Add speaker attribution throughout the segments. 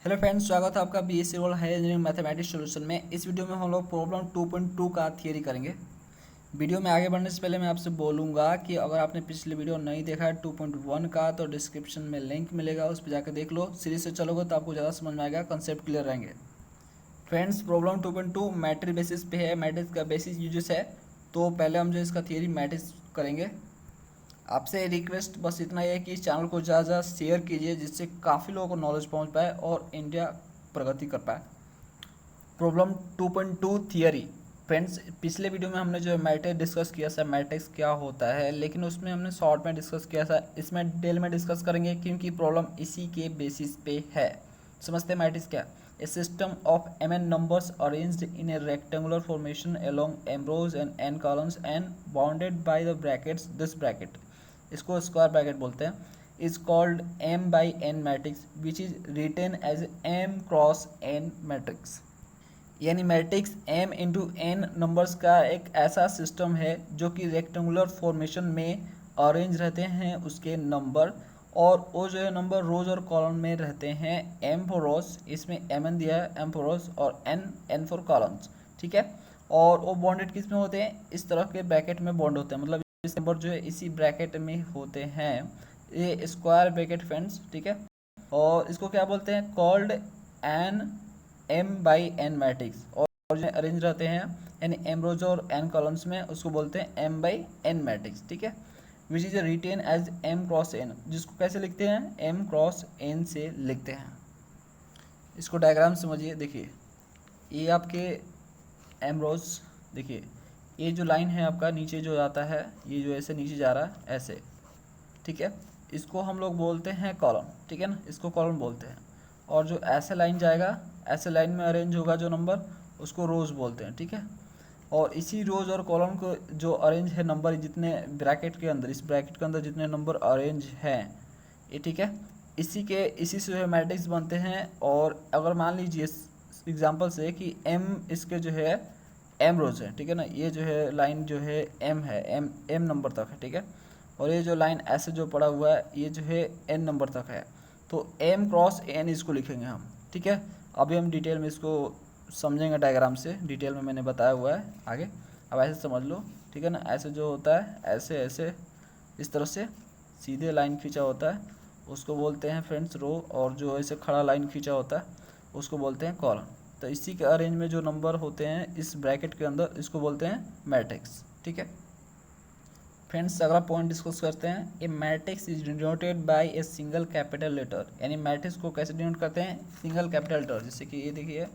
Speaker 1: Hello friends, स्वागत है आपका BSc role higher engineering mathematics solution में। इस वीडियो में हम लोग प्रॉब्लम 2.2 का थियरी करेंगे। वीडियो में आगे बढ़ने से पहले मैं आपसे बोलूँगा कि अगर आपने पिछले वीडियो नहीं देखा है 2.1 का तो डिस्क्रिप्शन में लिंक मिलेगा, उस पर जाकर देख लो। सीरीज से चलोगे तो आपको ज़्यादा समझ में आएगा, कंसेप्ट क्लियर रहेंगे। फ्रेंड्स, प्रॉब्लम 2.2 मैट्रिक्स बेसिस पे है, मैट्रिक्स का बेसिस यूजेस है। तो पहले हम जो इसका थियरी मैट्रिक्स करेंगे। आपसे रिक्वेस्ट बस इतना ही है कि इस चैनल को ज़्यादा ज़्यादा शेयर कीजिए, जिससे काफ़ी लोगों को नॉलेज पहुंच पाए और इंडिया प्रगति कर पाए। Problem 2.2 theory. फ्रेंड्स, पिछले वीडियो में हमने जो मैट्रिक्स डिस्कस किया था, मैट्रिक्स क्या होता है, लेकिन उसमें हमने शॉर्ट में डिस्कस किया था। इसमें डिटेल में डिस्कस करेंगे क्योंकि प्रॉब्लम इसी के बेसिस पे है। समझते हैं मैट्रिक्स क्या। A system of mn numbers arranged in a rectangular formation along m rows and n columns and bounded by the brackets, this bracket, इसको स्क्वायर ब्रैकेट बोलते हैं, is called m by n matrix which is written as m cross n matrix. यानी matrix m into n numbers का एक ऐसा system है जो कि रेक्टेंगुलर फॉर्मेशन में अरेंज रहते हैं उसके नंबर, और वो जो है नंबर रोज और कॉलम में रहते हैं। m फॉर रोज, इसमें mn दिया है, m फॉर रोज, और n फॉर कॉलम्स। ठीक है। और वो बॉन्डेड किस में होते हैं, इस तरह के ब्रैकेट में बॉन्ड होते हैं, मतलब इस नंबर जो है इसी ब्रैकेट में होते हैं। ये स्क्वायर ब्रैकेट फ्रेंड्स, ठीक है। और इसको क्या बोलते हैं, called an m by n matrix. और जो अरेंज रहते हैं यानी m रोज और n कॉलम्स में, उसको बोलते हैं m बाई n मैट्रिक्स। ठीक है। Which is written as m cross n, जिसको कैसे लिखते हैं, m क्रॉस n से लिखते हैं। इसको डायग्राम समझिए। देखिए ये आपके m रोज, देखिए ये जो लाइन है आपका नीचे जो जाता है, ये जो ऐसे नीचे जा रहा है ऐसे, ठीक है, इसको हम लोग बोलते हैं कॉलम। ठीक है ना, इसको कॉलम बोलते हैं। और जो ऐसे लाइन जाएगा, ऐसे लाइन में अरेंज होगा जो नंबर, उसको रोज़ बोलते हैं। ठीक है। और इसी रोज़ और कॉलम को जो अरेंज है नंबर, जितने ब्रैकेट के अंदर, इस ब्रैकेट के अंदर जितने नंबर अरेंज हैं ये, ठीक है, इसी से जो है मैट्रिक्स बनते हैं। और अगर मान लीजिए एग्जांपल से कि m इसके जो है m रोज है, ठीक है ना, ये जो है लाइन जो है m है, m नंबर तक है, ठीक है। और ये जो लाइन ऐसे जो पड़ा हुआ है ये जो है n नंबर तक है, तो m क्रॉस n इसको लिखेंगे हम। ठीक है। अभी हम डिटेल में इसको समझेंगे, डायग्राम से डिटेल में मैंने बताया हुआ है आगे। अब ऐसे समझ लो, ठीक है ना, ऐसे जो होता है ऐसे ऐसे इस तरह से सीधे लाइन खींचा होता है, उसको बोलते हैं फ्रेंड्स रो। और जो ऐसे खड़ा लाइन खींचा होता है उसको बोलते हैं कॉलम। तो इसी के अरेंज में जो नंबर होते हैं इस ब्रैकेट के अंदर, इसको बोलते हैं मैट्रिक्स। ठीक है फ्रेंड्स, अगला पॉइंट डिस्कस करते हैं। A matrix is denoted by a single capital letter. यानी मैट्रिक्स को कैसे डिनोट करते हैं, सिंगल कैपिटल लेटर। जैसे कि ये देखिए,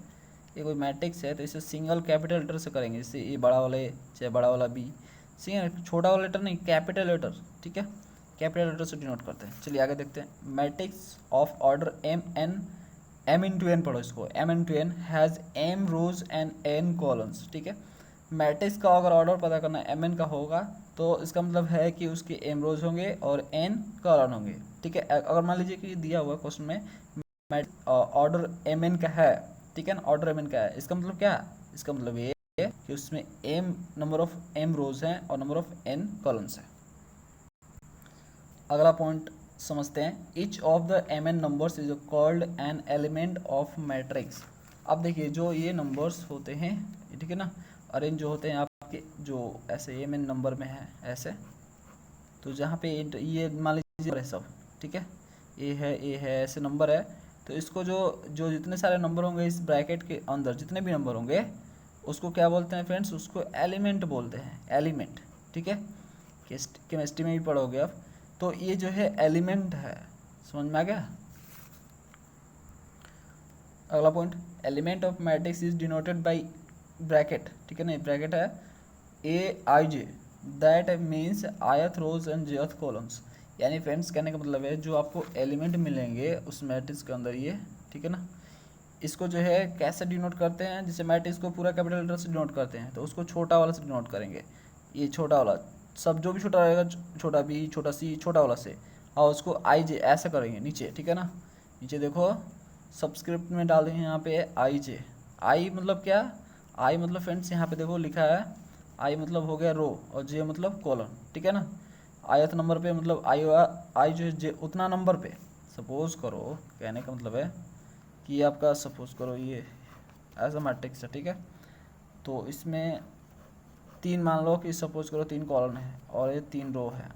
Speaker 1: ये कोई मैट्रिक्स है तो इसे सिंगल कैपिटल लेटर से करेंगे। जैसे ये बड़ा वाला ए, चाहे बड़ा वाला बी, सिंगल, छोटा वाला लेटर नहीं, कैपिटल लेटर। ठीक है, कैपिटल लेटर से डिनोट करते हैं। चलिए आगे देखते हैं। Matrix of order m into n पढ़ो इसको, m into n has m rows and n columns. ठीक है। मैट्रिक्स का अगर ऑर्डर पता करना एम एन का होगा तो इसका मतलब है कि उसके m रोज होंगे और n कॉलम होंगे। ठीक है। अगर मान लीजिए कि दिया हुआ क्वेश्चन में ऑर्डर एम एन का है, ठीक है ना, ऑर्डर एम एन का है, इसका मतलब क्या है, इसका मतलब ये है कि उसमें नंबर ऑफ m रोज हैं और नंबर ऑफ n कॉलम्स हैं। अगला पॉइंट समझते हैं। Each of the m n numbers is called an element of matrix. अब देखिए जो ये नंबर्स होते हैं, ठीक है ना, अरेंज जो होते हैं आपके, जो ऐसे एम एन नंबर में है ऐसे, तो जहाँ पे ये मान लीजिए सब, ठीक है, ए है ऐसे नंबर है, तो इसको जो जो जितने सारे नंबर होंगे इस ब्रैकेट के अंदर, जितने भी नंबर होंगे उसको क्या बोलते हैं फ्रेंड्स, उसको एलिमेंट बोलते हैं, एलिमेंट। ठीक है, केमिस्ट्री में भी पढ़ोगे आप। तो ये जो है एलिमेंट है, समझ में आ गया। अगला point, element of matrix is denoted bye bracket. ठीक है ना, ब्रैकेट है ए आई जे, दैट मीन्स आयत रोज एंड जेथ कॉलम्स। यानी फ्रेंड्स कहने का मतलब है जो आपको एलिमेंट मिलेंगे उस मैट्रिक्स के अंदर ये, ठीक है ना, इसको जो है कैसे डिनोट करते हैं, जैसे मैट्रिक्स को पूरा कैपिटल लेटर से डिनोट करते हैं तो उसको छोटा वाला से डिनोट करेंगे। ये छोटा वाला, सब जो भी छोटा रहेगा, छोटा बी, छोटा सी, छोटा वाला से, और उसको आई जे ऐसे करेंगे नीचे। ठीक है ना, नीचे देखो सब्सक्रिप्ट में डाल देंगे यहाँ पे आई जे। आई मतलब क्या, आई मतलब फ्रेंड्स यहाँ पे देखो लिखा है, आई मतलब हो गया रो और जे मतलब कॉलम। ठीक है ना, आयत नंबर पे मतलब आई जो है जे उतना नंबर पे, सपोज करो, कहने का मतलब है कि ये आपका सपोज करो ये एज अ मैट्रिक्स है, ठीक है। तो इसमें 3 मान लो कि सपोज करो 3 कॉलम है और ये 3 रो है।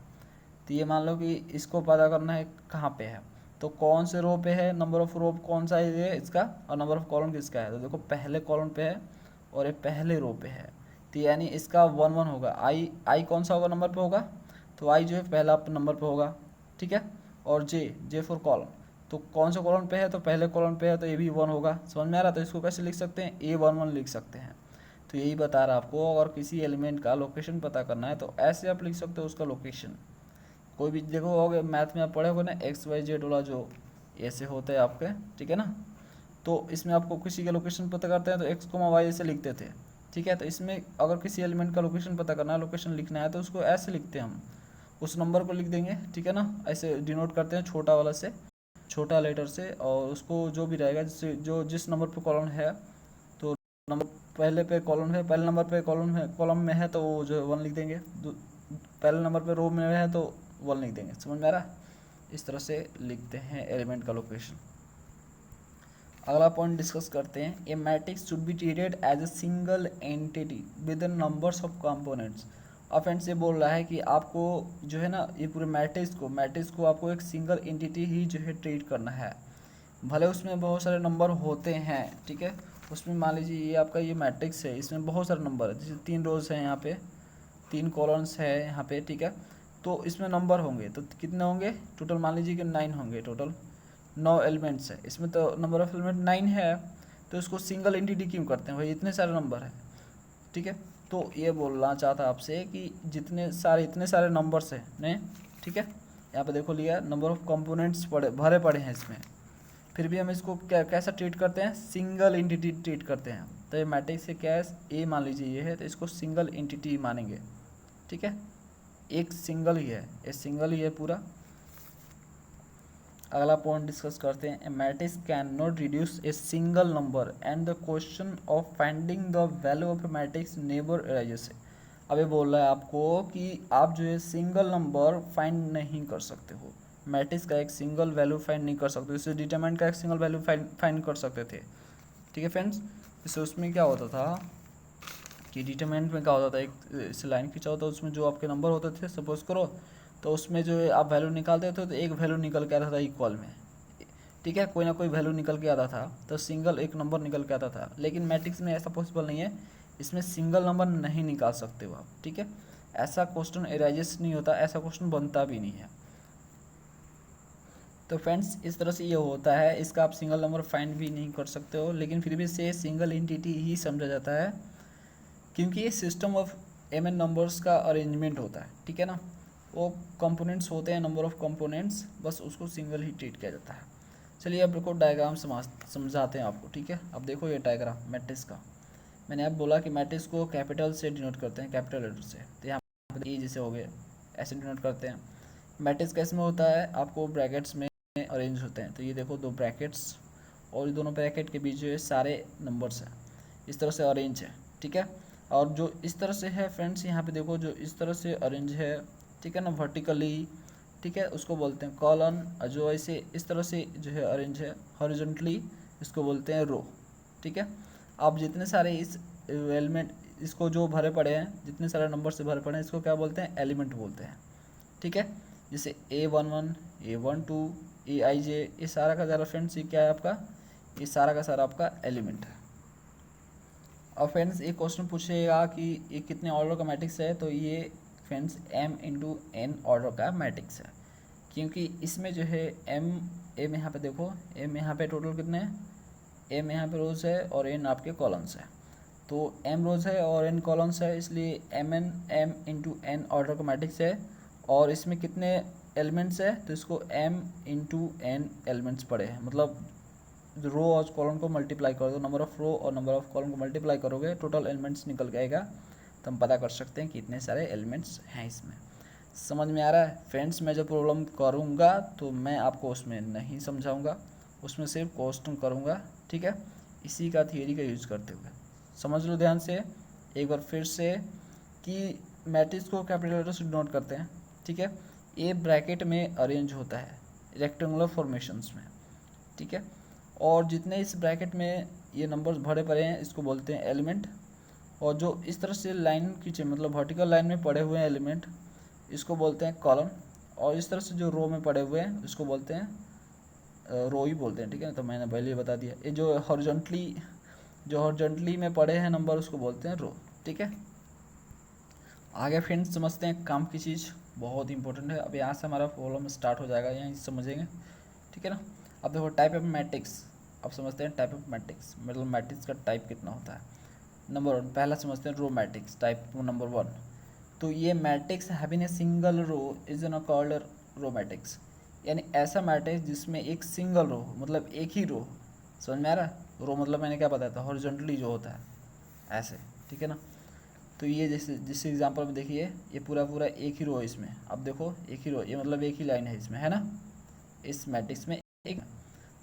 Speaker 1: तो ये मान लो कि इसको पता करना है कहाँ पे है, तो कौन से रो पे है, नंबर ऑफ रो कौन सा है ये इसका, और नंबर ऑफ कॉलम किसका है। तो देखो पहले कॉलम पे है और ये पहले रो पे है, तो यानी इसका 1 1 होगा। आई कौन सा होगा नंबर पे होगा, तो आई जो है पहला नंबर पे होगा, ठीक है। और जे फॉर कॉलम, तो कौन से कॉलम पे है, तो पहले कॉलम पे है, तो ये भी 1 होगा। समझ में आ रहा, तो इसको कैसे लिख सकते हैं, A11 लिख सकते हैं। तो यही बता रहा आपको, अगर किसी एलिमेंट का लोकेशन पता करना है तो ऐसे आप लिख सकते हो उसका लोकेशन। कोई भी देखो होगे मैथ में आप पढ़े होगे ना, XYZ वाला जो ऐसे होते हैं आपके, ठीक है ना। तो इसमें आपको किसी का लोकेशन पता करते हैं तो x, y ऐसे लिखते थे, ठीक है। तो इसमें अगर किसी एलिमेंट का लोकेशन पता करना है, लोकेशन लिखना है, तो उसको ऐसे लिखते हैं हम, उस नंबर को लिख देंगे, ठीक है ना। ऐसे डिनोट करते हैं छोटा वाला से, छोटा लेटर से, और उसको जो भी रहेगा जिससे जो जिस नंबर पे कॉलम है, तो नंबर पहले पे कॉलम है, पहले नंबर पे कॉलम में है तो वो जो है 1 लिख देंगे, पहले नंबर पे रो में है तो 1 लिख देंगे। समझ में आ रहा, इस तरह से लिखते हैं एलिमेंट का लोकेशन। अगला पॉइंट डिस्कस करते हैं, a matrix should be treated as a single entity with numbers of components. अब फ्रेंड्स ये बोल रहा है कि आपको जो है ना ये पूरे मैट्रिक्स को आपको एक सिंगल एंटिटी ही जो है ट्रीट करना है, भले उसमें बहुत सारे नंबर होते हैं, ठीक है। उसमें मान लीजिए ये आपका ये मैट्रिक्स है, इसमें बहुत सारे नंबर है, जैसे 3 रोज हैं यहाँ पे, 3 कॉलम्स है यहाँ पे, ठीक है। तो इसमें नंबर होंगे तो कितने होंगे टोटल, मान लीजिए कि 9 होंगे टोटल, 9 एलिमेंट्स है इसमें, तो नंबर ऑफ एलिमेंट 9 है। तो इसको सिंगल एंटिटी क्यों करते हैं भाई, इतने सारे नंबर है, ठीक है। तो ये बोलना चाहता आपसे कि इतने सारे नंबर्स हैं नहीं, ठीक है। यहाँ पे देखो लिया नंबर ऑफ कंपोनेंट्स भरे पड़े हैं इसमें, फिर भी हम इसको कैसा ट्रीट करते हैं, सिंगल एंटिटी ट्रीट करते हैं। तो ये मैट्रिक्स से क्या है, ए मान लीजिए ये है, तो इसको सिंगल एंटिटी मानेंगे, ठीक है। एक सिंगल ही है, ये सिंगल ही है पूरा। अगला पॉइंट डिस्कस करते हैं, a matrix can not reduce a single number and the question of finding the value of a matrix never arises. अब ये बोल रहा है आपको कि आप जो है सिंगल नंबर फाइंड नहीं कर सकते हो, मैट्रिक्स का एक सिंगल वैल्यू फाइंड नहीं कर सकते, इससे डिटरमिनेंट का एक सिंगल वैल्यू फाइंड कर सकते थे, ठीक है फ्रेंड्स। इससे उसमें क्या होता था कि डिटरमिनेंट में क्या होता था, एक लाइन खींचा होता, उसमें जो आपके नंबर होते थे सपोज करो, तो उसमें जो है आप वैल्यू निकालते थे तो एक वैल्यू निकल के आता था इक्वल में, ठीक है, कोई ना कोई वैल्यू निकल के आता था, तो सिंगल एक नंबर निकल के आता था। लेकिन मैट्रिक्स में ऐसा पॉसिबल नहीं है, इसमें सिंगल नंबर नहीं निकाल सकते हो आप, ठीक है। ऐसा क्वेश्चन एराइजेस नहीं होता, ऐसा क्वेश्चन बनता भी नहीं है। तो फ्रेंड्स इस तरह से ये होता है, इसका आप सिंगल नंबर फाइंड भी नहीं कर सकते हो, लेकिन फिर भी इसे सिंगल एंटिटी ही समझा जाता है, क्योंकि ये system of m n numbers का अरेंजमेंट होता है, ठीक है ना। वो कंपोनेंट्स होते हैं, नंबर ऑफ कंपोनेंट्स, बस उसको सिंगल ही ट्रीट किया जाता है। चलिए अब देखो डायग्राम समझाते हैं आपको, ठीक है। अब देखो ये डायग्राम मैट्रिक्स का, मैंने अब बोला कि मैट्रिक्स को कैपिटल से डिनोट करते हैं, कैपिटल लेटर से, तो यहाँ पर ए जैसे हो गए ऐसे डिनोट करते हैं। मैट्रिक्स कैसे में होता है, आपको ब्रैकेट्स में अरेंज होते हैं, तो ये देखो 2 ब्रैकेट्स और दोनों ब्रैकेट के बीच जो है सारे नंबर्स हैं, इस तरह से अरेंज है, ठीक है। और जो इस तरह से है फ्रेंड्स, यहाँ पे देखो जो इस तरह से अरेंज है, ठीक है ना, वर्टिकली, ठीक है, उसको बोलते हैं कॉलम। जो ऐसे इस तरह से जो है अरेंज है हॉरिजॉन्टली, इसको बोलते हैं रो, ठीक है। अब जितने सारे इस एलिमेंट इसको जो भरे पड़े हैं, जितने सारे नंबर से भरे पड़े हैं, इसको क्या बोलते हैं, एलिमेंट बोलते हैं, ठीक है। जैसे A11, A12, AIJ, ये सारा का सारा फ्रेंड्स ये क्या है आपका, ये सारा का सारा आपका एलिमेंट है। और फ्रेंड्स एक क्वेश्चन पूछेगा कि ये कितने ऑर्डर का मैट्रिक्स है, तो ये फ्रेंड्स m×n ऑर्डर का मैट्रिक्स है, क्योंकि इसमें जो है m यहाँ पे देखो, m यहाँ पे टोटल कितने हैं, m यहाँ पे रोज है और n आपके कॉलम्स है, तो m रोज है और n कॉलम्स है, इसलिए m×n ऑर्डर का मैट्रिक्स है। और इसमें कितने एलिमेंट्स है, तो इसको m×n एलिमेंट्स पड़े हैं, मतलब रो और कॉलम को मल्टीप्लाई कर दो, नंबर ऑफ रो और नंबर ऑफ कॉलम को मल्टीप्लाई करोगे, टोटल एलिमेंट्स निकल के आएगा, तो हम पता कर सकते हैं कि इतने सारे एलिमेंट्स हैं इसमें। समझ में आ रहा है फ्रेंड्स, मैं जब प्रॉब्लम करूँगा तो मैं आपको उसमें नहीं समझाऊंगा, उसमें सिर्फ क्वेश्चन करूँगा, ठीक है, इसी का थियरी का यूज़ करते हुए। समझ लो ध्यान से एक बार फिर से कि मैट्रिक्स को कैपिटल लेटर से डिनोट करते हैं, ठीक है। ए ब्रैकेट में अरेंज होता है रेक्टेंगुलर फॉर्मेशंस में, ठीक है। और जितने इस ब्रैकेट में ये नंबर्स भरे पड़े हैं इसको बोलते हैं एलिमेंट, और जो इस तरह से लाइन खींचे मतलब वर्टिकल लाइन में पड़े हुए हैं एलिमेंट इसको बोलते हैं कॉलम, और इस तरह से जो रो में पड़े हुए हैं उसको बोलते हैं रो ही बोलते हैं, ठीक है। तो मैंने पहले ही बता दिया। ये जो हॉरिजॉन्टली में पड़े हैं नंबर उसको बोलते हैं रो, ठीक है। आगे फ्रेंड्स समझते हैं काम की चीज़, बहुत इंपॉर्टेंट है। अब यहाँ से हमारा प्रॉब्लम स्टार्ट हो जाएगा, यहीं समझेंगे, ठीक है ना। अब देखो टाइप ऑफ मैट्रिक्स, अब समझते हैं टाइप ऑफ मैट्रिक्स, मतलब मैट्रिक्स का टाइप कितना होता है। नंबर 1 पहला समझते हैं रो मैट्रिक्स टाइप नंबर 1। तो ये matrix having a single row is not called row matrix, यानी ऐसा मैट्रिक्स जिसमें एक सिंगल रो मतलब एक ही रो, समझ में आ रहा है। रो मतलब मैंने क्या बताया था, हॉरिजॉन्टली जो होता है ऐसे, ठीक है ना। तो ये जैसे जिस एग्जांपल में देखिए ये पूरा एक ही रो है इसमें, अब देखो एक ही रो, ये मतलब एक ही लाइन है इसमें, है ना, इस मैट्रिक्स में एक।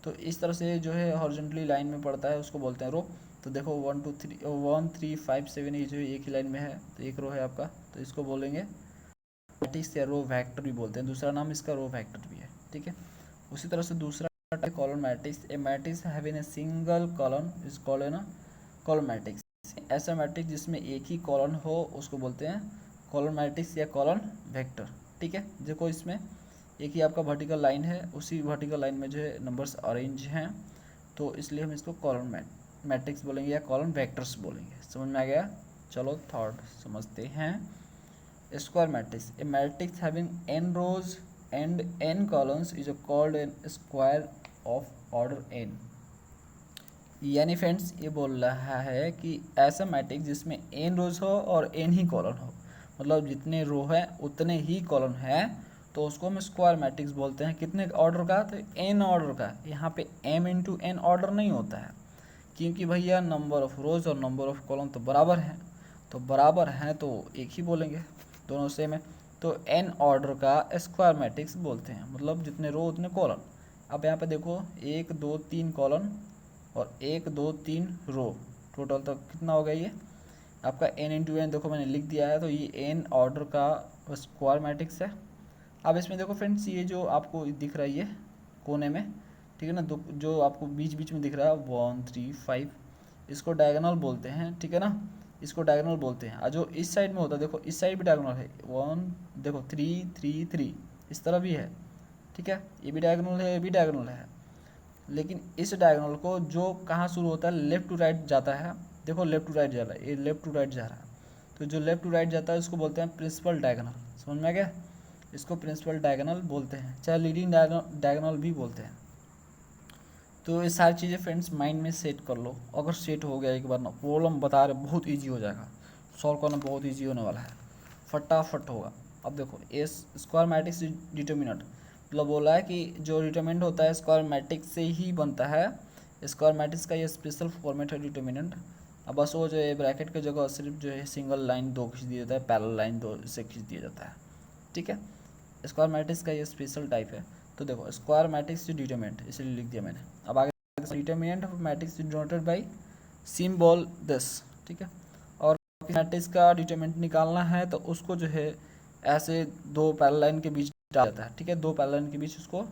Speaker 1: तो इस तरह से जो है हॉरिजॉन्टली लाइन में पड़ता है उसको बोलते हैं रो। तो देखो 1 2 3 1 3 5 7 ये जो एक ही लाइन में है तो एक रो है आपका, तो इसको बोलेंगे मैट्रिक्स या रो वेक्टर भी बोलते हैं, दूसरा नाम इसका रो वेक्टर भी है, ठीक है। उसी तरह से दूसरा column matrix, a matrix having a single column is called ना कॉलम मैट्रिक्स। ऐसा मैट्रिक्स जिसमें एक ही कॉलम हो उसको बोलते हैं कॉलम मैट्रिक्स या कॉलम वेक्टर, ठीक है। देखो इसमें एक ही आपका वर्टिकल लाइन है, उसी वर्टिकल लाइन में जो है नंबर्स अरेंज हैं, तो इसलिए हम इसको कॉलम मैट्रिक्स बोलेंगे या कॉलम वेक्टर्स बोलेंगे। समझ में आ गया। चलो थर्ड समझते हैं square matrix, a matrix having n rows and n columns is called an square of order n। यानी फ्रेंड्स ये बोल रहा है कि ऐसा मैट्रिक्स जिसमें n रोज हो और n ही कॉलम हो, मतलब जितने रो है उतने ही कॉलम है, तो उसको हम स्क्वायर मैट्रिक्स बोलते हैं। कितने ऑर्डर का, तो n ऑर्डर का। यहाँ पे m इंटू n ऑर्डर नहीं होता है, क्योंकि भैया नंबर ऑफ रोज और नंबर ऑफ कॉलम तो बराबर हैं, तो बराबर हैं तो एक ही बोलेंगे, दोनों सेम है। तो n ऑर्डर का स्क्वायर मैट्रिक्स बोलते हैं, मतलब जितने रो उतने कॉलम। अब यहाँ पे देखो 1 2 3 कॉलम और 1 2 3 रो, टोटल तो कितना हो गया ये आपका n इंटू एन, देखो मैंने लिख दिया है। तो ये n ऑर्डर का स्क्वायर मैट्रिक्स है। अब इसमें देखो फ्रेंड्स ये जो आपको दिख रहा है ये कोने में, ठीक है ना, जो आपको बीच बीच में दिख रहा है 1 3 5, इसको डायगोनल बोलते हैं, ठीक है ना, इसको डायगोनल बोलते हैं। और जो इस साइड में होता है देखो इस साइड भी डायगोनल है, 1 देखो 3 3 3 इस तरह भी है, ठीक है, ये भी डायगोनल है ये भी डायगोनल है। लेकिन इस डायगोनल को जो कहाँ शुरू होता है, लेफ्ट टू राइट जाता है, देखो लेफ्ट टू राइट जा रहा है, ये लेफ्ट टू राइट जा रहा है, तो जो लेफ्ट टू राइट जाता है उसको बोलते हैं प्रिंसिपल डायगोनल। समझ में आ गया, इसको प्रिंसिपल डायगोनल बोलते हैं, चाहे लीडिंग डायगोनल भी बोलते हैं। तो ये सारी चीज़ें फ्रेंड्स माइंड में सेट कर लो, अगर सेट हो गया एक बार ना, प्रॉब्लम बता रहे बहुत इजी हो जाएगा, सॉल्व करना बहुत इजी होने वाला है, फटाफट होगा। अब देखो ये स्क्वायर मैट्रिक्स डिटर्मिनेंट, मतलब बोला है कि जो डिटर्मिनेंट होता है स्क्वायर मैट्रिक्स से ही बनता है। स्क्वायर मैट्रिक्स का ये स्पेशल फॉर्मेट है डिटर्मिनेंट। अब बस वो जो है ब्रैकेट की जगह सिर्फ जो है सिंगल लाइन 2 खींच दिया जाता है, पैरेलल लाइन 2 से खींच दिया जाता है, ठीक है। स्क्वायर मैट्रिक्स का ये स्पेशल टाइप है। तो देखो स्क्वायर मैट्रिक्स डिटर्मिनेंट इसलिए लिख दिया मैंने। अब आगे determinant of matrix denoted by symbol this, ठीक है। और मैट्रिक्स का डिटर्मिनेंट निकालना है तो उसको जो है ऐसे 2 पैरेलल लाइन के बीच डाल जाता है, ठीक है, 2 पैरेलल लाइन के बीच उसको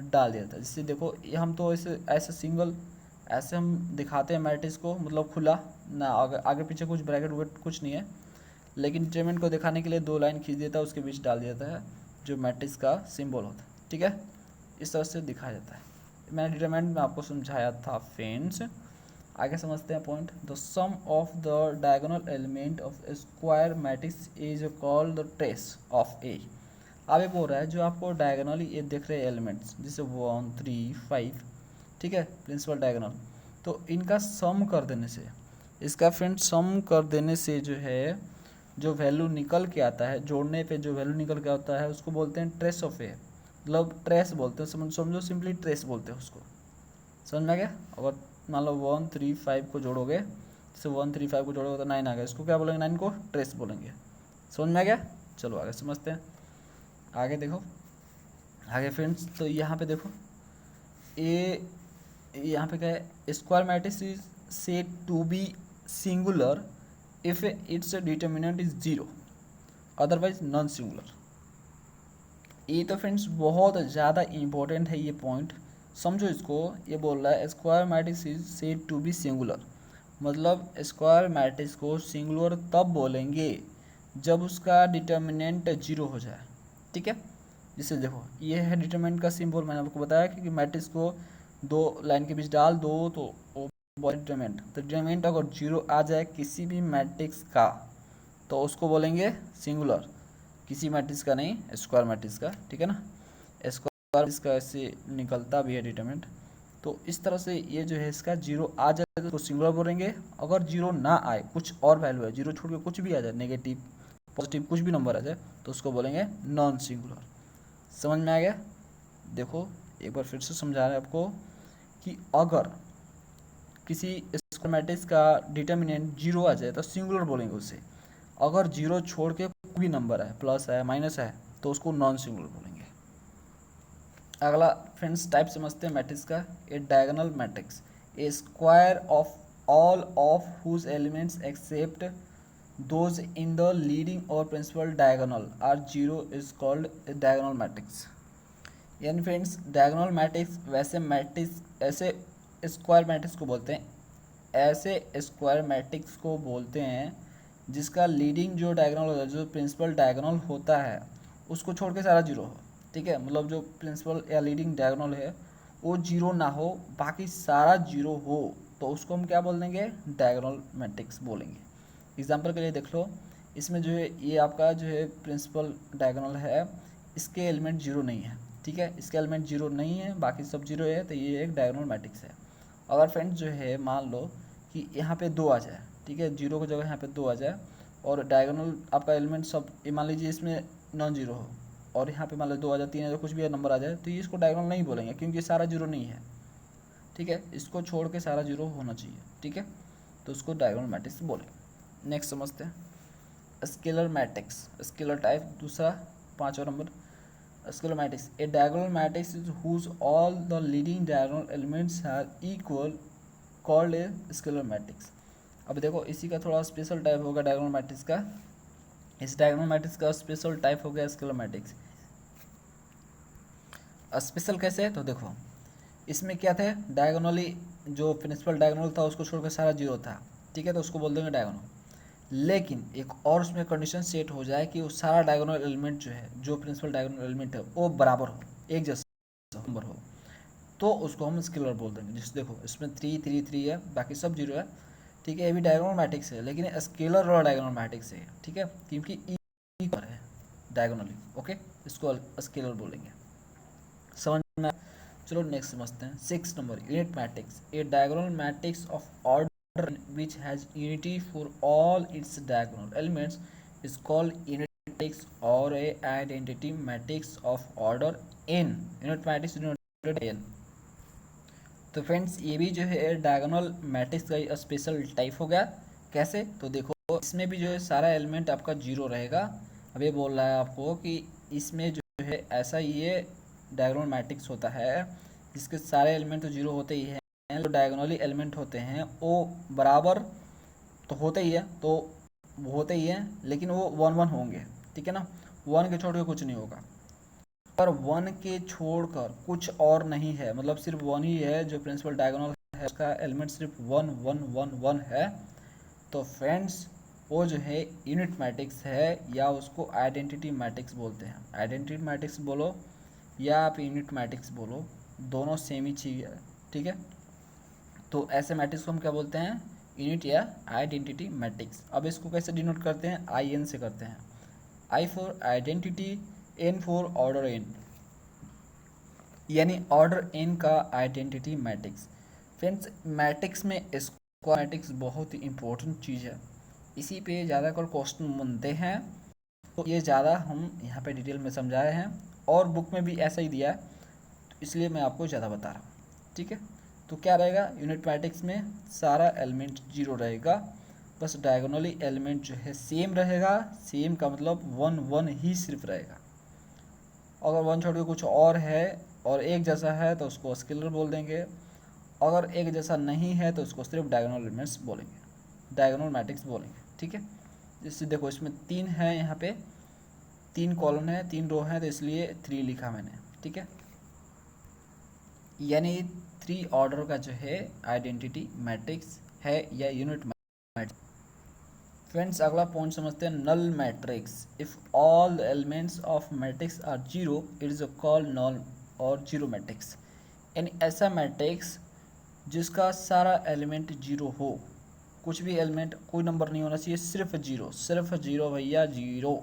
Speaker 1: डाल दिया जाता है। जिससे देखो ये हम तो ऐसे सिंगल ऐसे हम दिखाते हैं मैट्रिक्स को, मतलब खुला ना, आगे पीछे कुछ ब्रैकेट वैकेट कुछ नहीं है, लेकिन डिटर्मिनेंट को दिखाने के लिए 2 लाइन खींच देता है, उसके बीच डाल दिया जाता है जो मैट्रिक्स का सिंबल होता है, ठीक है, इस तरह से दिखाया जाता है। मैंने डिटरमिनेंट में आपको समझाया था फ्रेंड्स। आगे समझते हैं point, the sum of the diagonal element of square matrix is called the trace of A. अब ये बोल रहा है जो आपको डायगोनली ये दिख रहे एलिमेंट्स जैसे 1 3 5, ठीक है, प्रिंसिपल डायगोनल, तो इनका सम कर देने से, इसका फ्रेंड सम कर देने से जो है जो वैल्यू निकल के आता है, जोड़ने पे जो वैल्यू निकल के आता है उसको बोलते हैं ट्रेस ऑफ ए, मतलब ट्रेस बोलते हैं, समझो सिंपली ट्रेस बोलते हैं उसको। समझ में आ गया। अगर मान लो 1 3 5 को जोड़ोगे, जैसे 1 3 5 को जोड़ोगे तो 9 आ गया, इसको क्या बोलेंगे, 9 को ट्रेस बोलेंगे। समझ में आ गया। चलो आगे समझते हैं। आगे देखो आगे फ्रेंड्स, तो यहाँ पे देखो ये यहाँ पे क्या है, square matrix is said to be singular if its determinant is 0, otherwise non singular. ये तो फ्रेंड्स बहुत ज़्यादा इम्पोर्टेंट है ये पॉइंट, समझो इसको, ये बोल रहा है square matrix is said to be singular, मतलब स्क्वायर मैट्रिक्स को सिंगुलर तब बोलेंगे जब उसका डिटर्मिनेंट जीरो हो जाए। ठीक है, जिससे देखो ये है डिटर्मिनेंट का सिंबल, मैंने आपको बताया कि मैट्रिक्स को दो लाइन के बीच डाल दो तो डिटर्मिनेंट, तो डिटर्मिनेंट अगर जीरो आ जाए किसी भी मैट्रिक्स का तो उसको बोलेंगे सिंगुलर, किसी मैट्रिक्स का नहीं, स्क्वायर मैट्रिक्स का। ठीक है ना, स्क्वायर मैट्रिक्स का ऐसे निकलता भी है डिटर्मिनेंट। तो इस तरह से ये जो है इसका जीरो आ जाए तो उसको सिंगुलर बोलेंगे, अगर जीरो ना आए कुछ और वैल्यू है, जीरो छोड़ के कुछ भी आ जाए, नेगेटिव पॉजिटिव कुछ भी नंबर आ जाए तो उसको बोलेंगे नॉन सिंगुलर। समझ में आ गया? देखो एक बार फिर से समझा रहे हैं आपको कि अगर किसी स्क्वायर मैट्रिक्स का डिटर्मिनेंट जीरो आ जाए तो सिंगुलर बोलेंगे उसे, अगर जीरो छोड़ के कोई भी नंबर है, प्लस है माइनस है, तो उसको नॉन सिंगुलर बोलेंगे। अगला फ्रेंड्स टाइप समझते हैं मैट्रिक्स का। A diagonal matrix, a square of all of whose elements except those in the leading और principal diagonal are zero is called diagonal matrix. यानी फ्रेंड्स डायगोनल मैट्रिक्स वैसे matrix, ऐसे square matrix को बोलते हैं, ऐसे स्क्वायर मैट्रिक्स को बोलते हैं जिसका लीडिंग जो डायगोनल होता है, जो प्रिंसिपल डायगोनल होता है उसको छोड़ के सारा जीरो हो। ठीक है, मतलब जो प्रिंसिपल या लीडिंग डायगोनल है वो जीरो ना हो, बाकी सारा जीरो हो, तो उसको हम क्या बोल देंगे? डायगोनल मैट्रिक्स बोलेंगे। एग्जाम्पल के लिए देख लो, इसमें जो है ये आपका जो है प्रिंसिपल डायगोनल है, इसके एलिमेंट जीरो नहीं है। ठीक है, इसके एलिमेंट जीरो नहीं है, बाकी सब जीरो है, तो ये एक डायगोनल मैट्रिक्स है। अगर फ्रेंड्स जो है मान लो कि यहाँ पे दो आ जाए, ठीक है, जीरो की जगह यहाँ पे दो आ जाए, और डायगोनल आपका एलिमेंट सब मान लीजिए इसमें नॉन जीरो हो, और यहाँ पे मान लो दो आ जाए, तीन आ जाए, कुछ भी नंबर आ जाए, तो ये इसको डायगोनल नहीं बोलेंगे क्योंकि सारा जीरो नहीं है। ठीक है, इसको छोड़ के सारा जीरो होना चाहिए। ठीक है, तो उसको डायगोनल मैट्रिक्स बोलेंगे। नेक्स्ट समझते हैं स्केलर मैट्रिक्स, स्केलर टाइप दूसरा 5वां number scalar matrix. A diagonal matrix is whose all the leading diagonal elements are equal called a scalar matrix. अब देखो इसी का थोड़ा स्पेशल टाइप होगा डायगोनल मैट्रिक्स का, इस डायगोनल मैट्रिक्स का स्पेशल टाइप हो गया स्केलर मैट्रिक्स। स्पेशल कैसे है तो देखो, इसमें क्या थे, डायगोनली जो प्रिंसिपल डायगोनल था उसको छोड़कर सारा जीरो था। ठीक है, तो उसको बोल देंगे डायगोनल। लेकिन एक और उसमें कंडीशन सेट हो जाए कि वो सारा डायगोनल एलिमेंट जो है, जो प्रिंसिपल डायगोनल एलिमेंट है वो बराबर हो, एक जैसा नंबर हो, तो उसको हम स्केलर बोल देंगे। जैसे देखो इसमें 3 3 3 है, बाकी सब जीरो है। ठीक है, ये भी डायगोनल मैट्रिक्स है, लेकिन स्केलर वाला डायगोनल मैट्रिक्स है। ठीक है, क्योंकि इक्वल है डायगोनली। ओके, इसको स्केलर बोलेंगे। समझ में? चलो नेक्स्ट समझते हैं 6 number unit matrix. A diagonal matrix of order which has unity for all its diagonal elements is called unit matrix और a identity matrix of order n। Unit matrix denoted n। तो friends ये भी जो है diagonal matrix का special type हो गया। कैसे तो देखो, इसमें भी जो है सारा एलिमेंट आपका जीरो रहेगा। अब ये बोल रहा है आपको कि इसमें जो है ऐसा ये डायगोनल मैट्रिक्स होता है जिसके सारे एलिमेंट तो जीरो होते ही हैं, जो डायगोनली एलिमेंट होते हैं वो बराबर तो होते ही है, तो वो होते ही हैं, लेकिन वो 1 1 होंगे। ठीक है ना, 1 के छोड़ के कुछ नहीं होगा। पर 1 के छोड़कर कुछ और नहीं है, मतलब सिर्फ 1 ही है, जो प्रिंसिपल डायगोनल है उसका एलिमेंट सिर्फ 1 1 1 1 है, तो फ्रेंड्स वो जो है यूनिट मैट्रिक्स है, या उसको आइडेंटिटी मैट्रिक्स बोलते हैं। आइडेंटिटी मैट्रिक्स बोलो या आप यूनिट मैट्रिक्स बोलो, दोनों सेम ही चीज़ है। ठीक है, तो ऐसे मैट्रिक्स को हम क्या बोलते हैं? यूनिट या आइडेंटिटी मैट्रिक्स। अब इसको कैसे डिनोट करते हैं? आई एन से करते हैं। I for identity, n for order n, यानी ऑर्डर एन का आइडेंटिटी मैट्रिक्स। फ्रेंड्स मैट्रिक्स में स्क्वायर मैट्रिक्स बहुत ही इंपॉर्टेंट चीज़ है, इसी पे ज़्यादा कर क्वेश्चन बनते हैं, तो ये ज़्यादा हम यहाँ पे डिटेल में समझाए हैं, और बुक में भी ऐसा ही दिया है, तो इसलिए मैं आपको ज़्यादा बता रहा हूँ। ठीक है, तो क्या रहेगा यूनिट मैट्रिक्स में? सारा एलिमेंट जीरो रहेगा, बस डायगोनली एलिमेंट जो है सेम रहेगा। सेम का मतलब 1 1 ही सिर्फ रहेगा। अगर 1 छोड़ के कुछ और है और एक जैसा है तो उसको स्केलर बोल देंगे, अगर एक जैसा नहीं है तो उसको सिर्फ डायगोनल एलिमेंट्स बोलेंगे, डायगोनल मैट्रिक्स बोलेंगे। ठीक है, जैसे देखो इसमें 3 है, यहाँ पे 3 कॉलम है, 3 रो है, तो इसलिए 3 लिखा मैंने। ठीक है, यानी 3 ऑर्डर का जो है आइडेंटिटी मैट्रिक्स है या यूनिट मैट्रिक्स। फ्रेंड्स अगला पॉइंट समझते हैं null matrix. If all the elements of matrix are zero it is called null और जीरो मैट्रिक्स। यानी ऐसा मैट्रिक्स जिसका सारा एलिमेंट जीरो हो, कुछ भी एलिमेंट कोई नंबर नहीं होना चाहिए, सिर्फ जीरो भैया जीरो,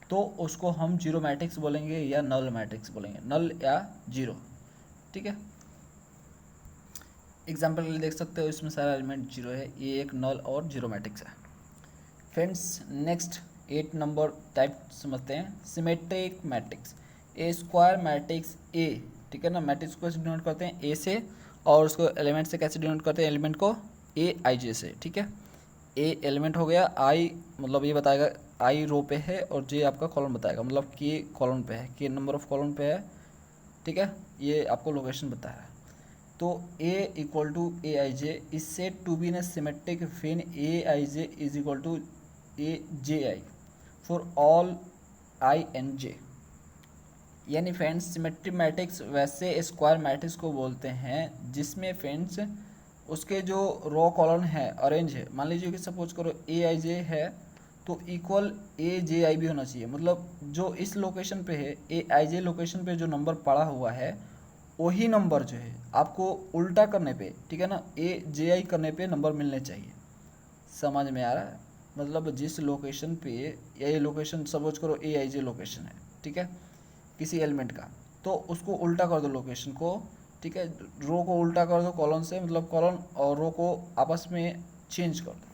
Speaker 1: तो उसको हम जीरो मैट्रिक्स बोलेंगे या नल मैट्रिक्स बोलेंगे, नल या जीरो। ठीक है, एग्जाम्पल के लिए देख सकते हो इसमें सारा एलिमेंट जीरो है, ये एक नल और जीरो मैट्रिक्स है। फ्रेंड्स नेक्स्ट 8 नंबर टाइप समझते हैं symmetric matrix. A square matrix ए, ठीक है ना, मैट्रिक्स को कैसे डिनोट करते हैं ए से, और उसको एलिमेंट से कैसे डिनोट करते हैं, एलिमेंट को ए आई जे से। ठीक है, ए एलिमेंट हो गया, आई मतलब ये बताएगा आई रो पे है और जे आपका कॉलम बताएगा, मतलब के कॉलम पे है, के नंबर ऑफ कॉलम पे है। ठीक है, ये आपको लोकेशन बता रहा है। तो A equal to a i j is said to be in symmetric when a i j is equal to a j i for all i and j. यानी फ्रेंड्स सिमेट्रिक मैट्रिक्स वैसे square matrix को बोलते हैं जिसमें friends उसके जो row column है arrange है, मान लीजिए कि सपोज करो ए आई जे है तो इक्वल ए जे आई भी होना चाहिए, मतलब जो इस लोकेशन पे है ए आई जे लोकेशन पे जो नंबर पड़ा हुआ है वही नंबर जो है आपको उल्टा करने पे, ठीक है ना, ए जे आई करने पे नंबर मिलने चाहिए। समझ में आ रहा है, मतलब जिस लोकेशन पे ये लोकेशन सपोज करो ए आई जे लोकेशन है, ठीक है, किसी एलिमेंट का, तो उसको उल्टा कर दो लोकेशन को। ठीक है, रो को उल्टा कर दो कॉलम से, मतलब कॉलम और रो को आपस में चेंज कर दो।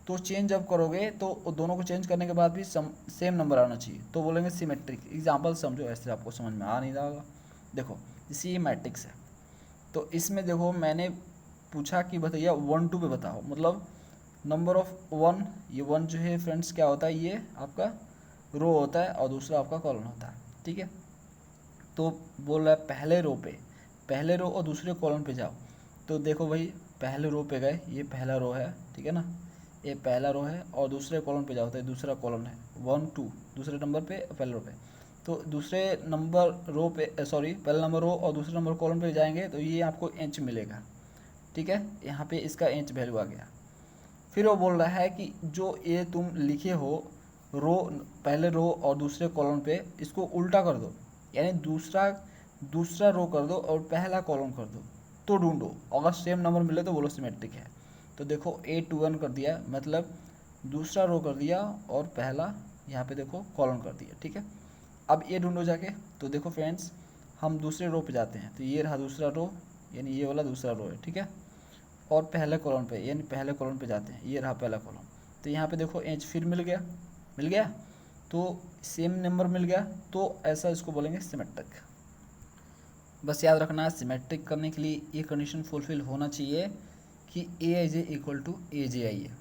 Speaker 1: तो चेंज जब करोगे तो दोनों को चेंज करने के बाद भी सेम नंबर आना चाहिए, तो बोलेंगे सिमेट्रिक। एग्जांपल समझो, ऐसे आपको समझ में आ नहीं रहा होगा। देखो जैसे ये मैट्रिक्स है, तो इसमें देखो मैंने पूछा कि बताइए 1 2 पे बताओ, मतलब नंबर ऑफ 1, ये 1 जो है फ्रेंड्स क्या होता है, ये आपका रो होता है और दूसरा आपका कॉलम होता है। ठीक है, तो बोल रहा है पहले रो और दूसरे कॉलम पे जाओ। तो देखो भाई पहले रो पे गए, ये पहला रो है, ठीक है ना, ये पहला रो है, और दूसरे कॉलम पे जाओ तो ये दूसरा कॉलम है 1 2, दूसरे नंबर पे पहले रो पे। तो दूसरे नंबर रो पे सॉरी पहला नंबर रो और दूसरे नंबर कॉलम पे जाएंगे तो ये आपको इंच मिलेगा। ठीक है, यहाँ पे इसका इंच वैल्यू आ गया। फिर वो बोल रहा है कि जो ये तुम लिखे हो रो, पहले रो और दूसरे कॉलम पे, इसको उल्टा कर दो, यानी दूसरा रो कर दो और पहला कॉलम कर दो, तो ढूंढो अगर सेम नंबर मिले तो बोलो सिमेट्रिक है। तो देखो 8 2 1 कर दिया, मतलब दूसरा रो कर दिया और पहला यहाँ पे देखो कॉलम कर दिया। ठीक है, अब ये ढूंढो जाके। तो देखो फ्रेंड्स हम दूसरे रो पे जाते हैं, तो ये रहा दूसरा रो, यानी ये वाला दूसरा रो है। ठीक है, और पहले कॉलम पे, यानी पहले कॉलम पे जाते हैं, ये रहा पहला कॉलम। तो यहाँ पे देखो इंच फिर मिल गया, तो सेम नंबर मिल गया, तो ऐसा इसको बोलेंगे सिमेट्रिक। बस याद रखना सिमेट्रिक करने के लिए ये कंडीशन फुलफिल होना चाहिए कि ए i j equal to a j आई है।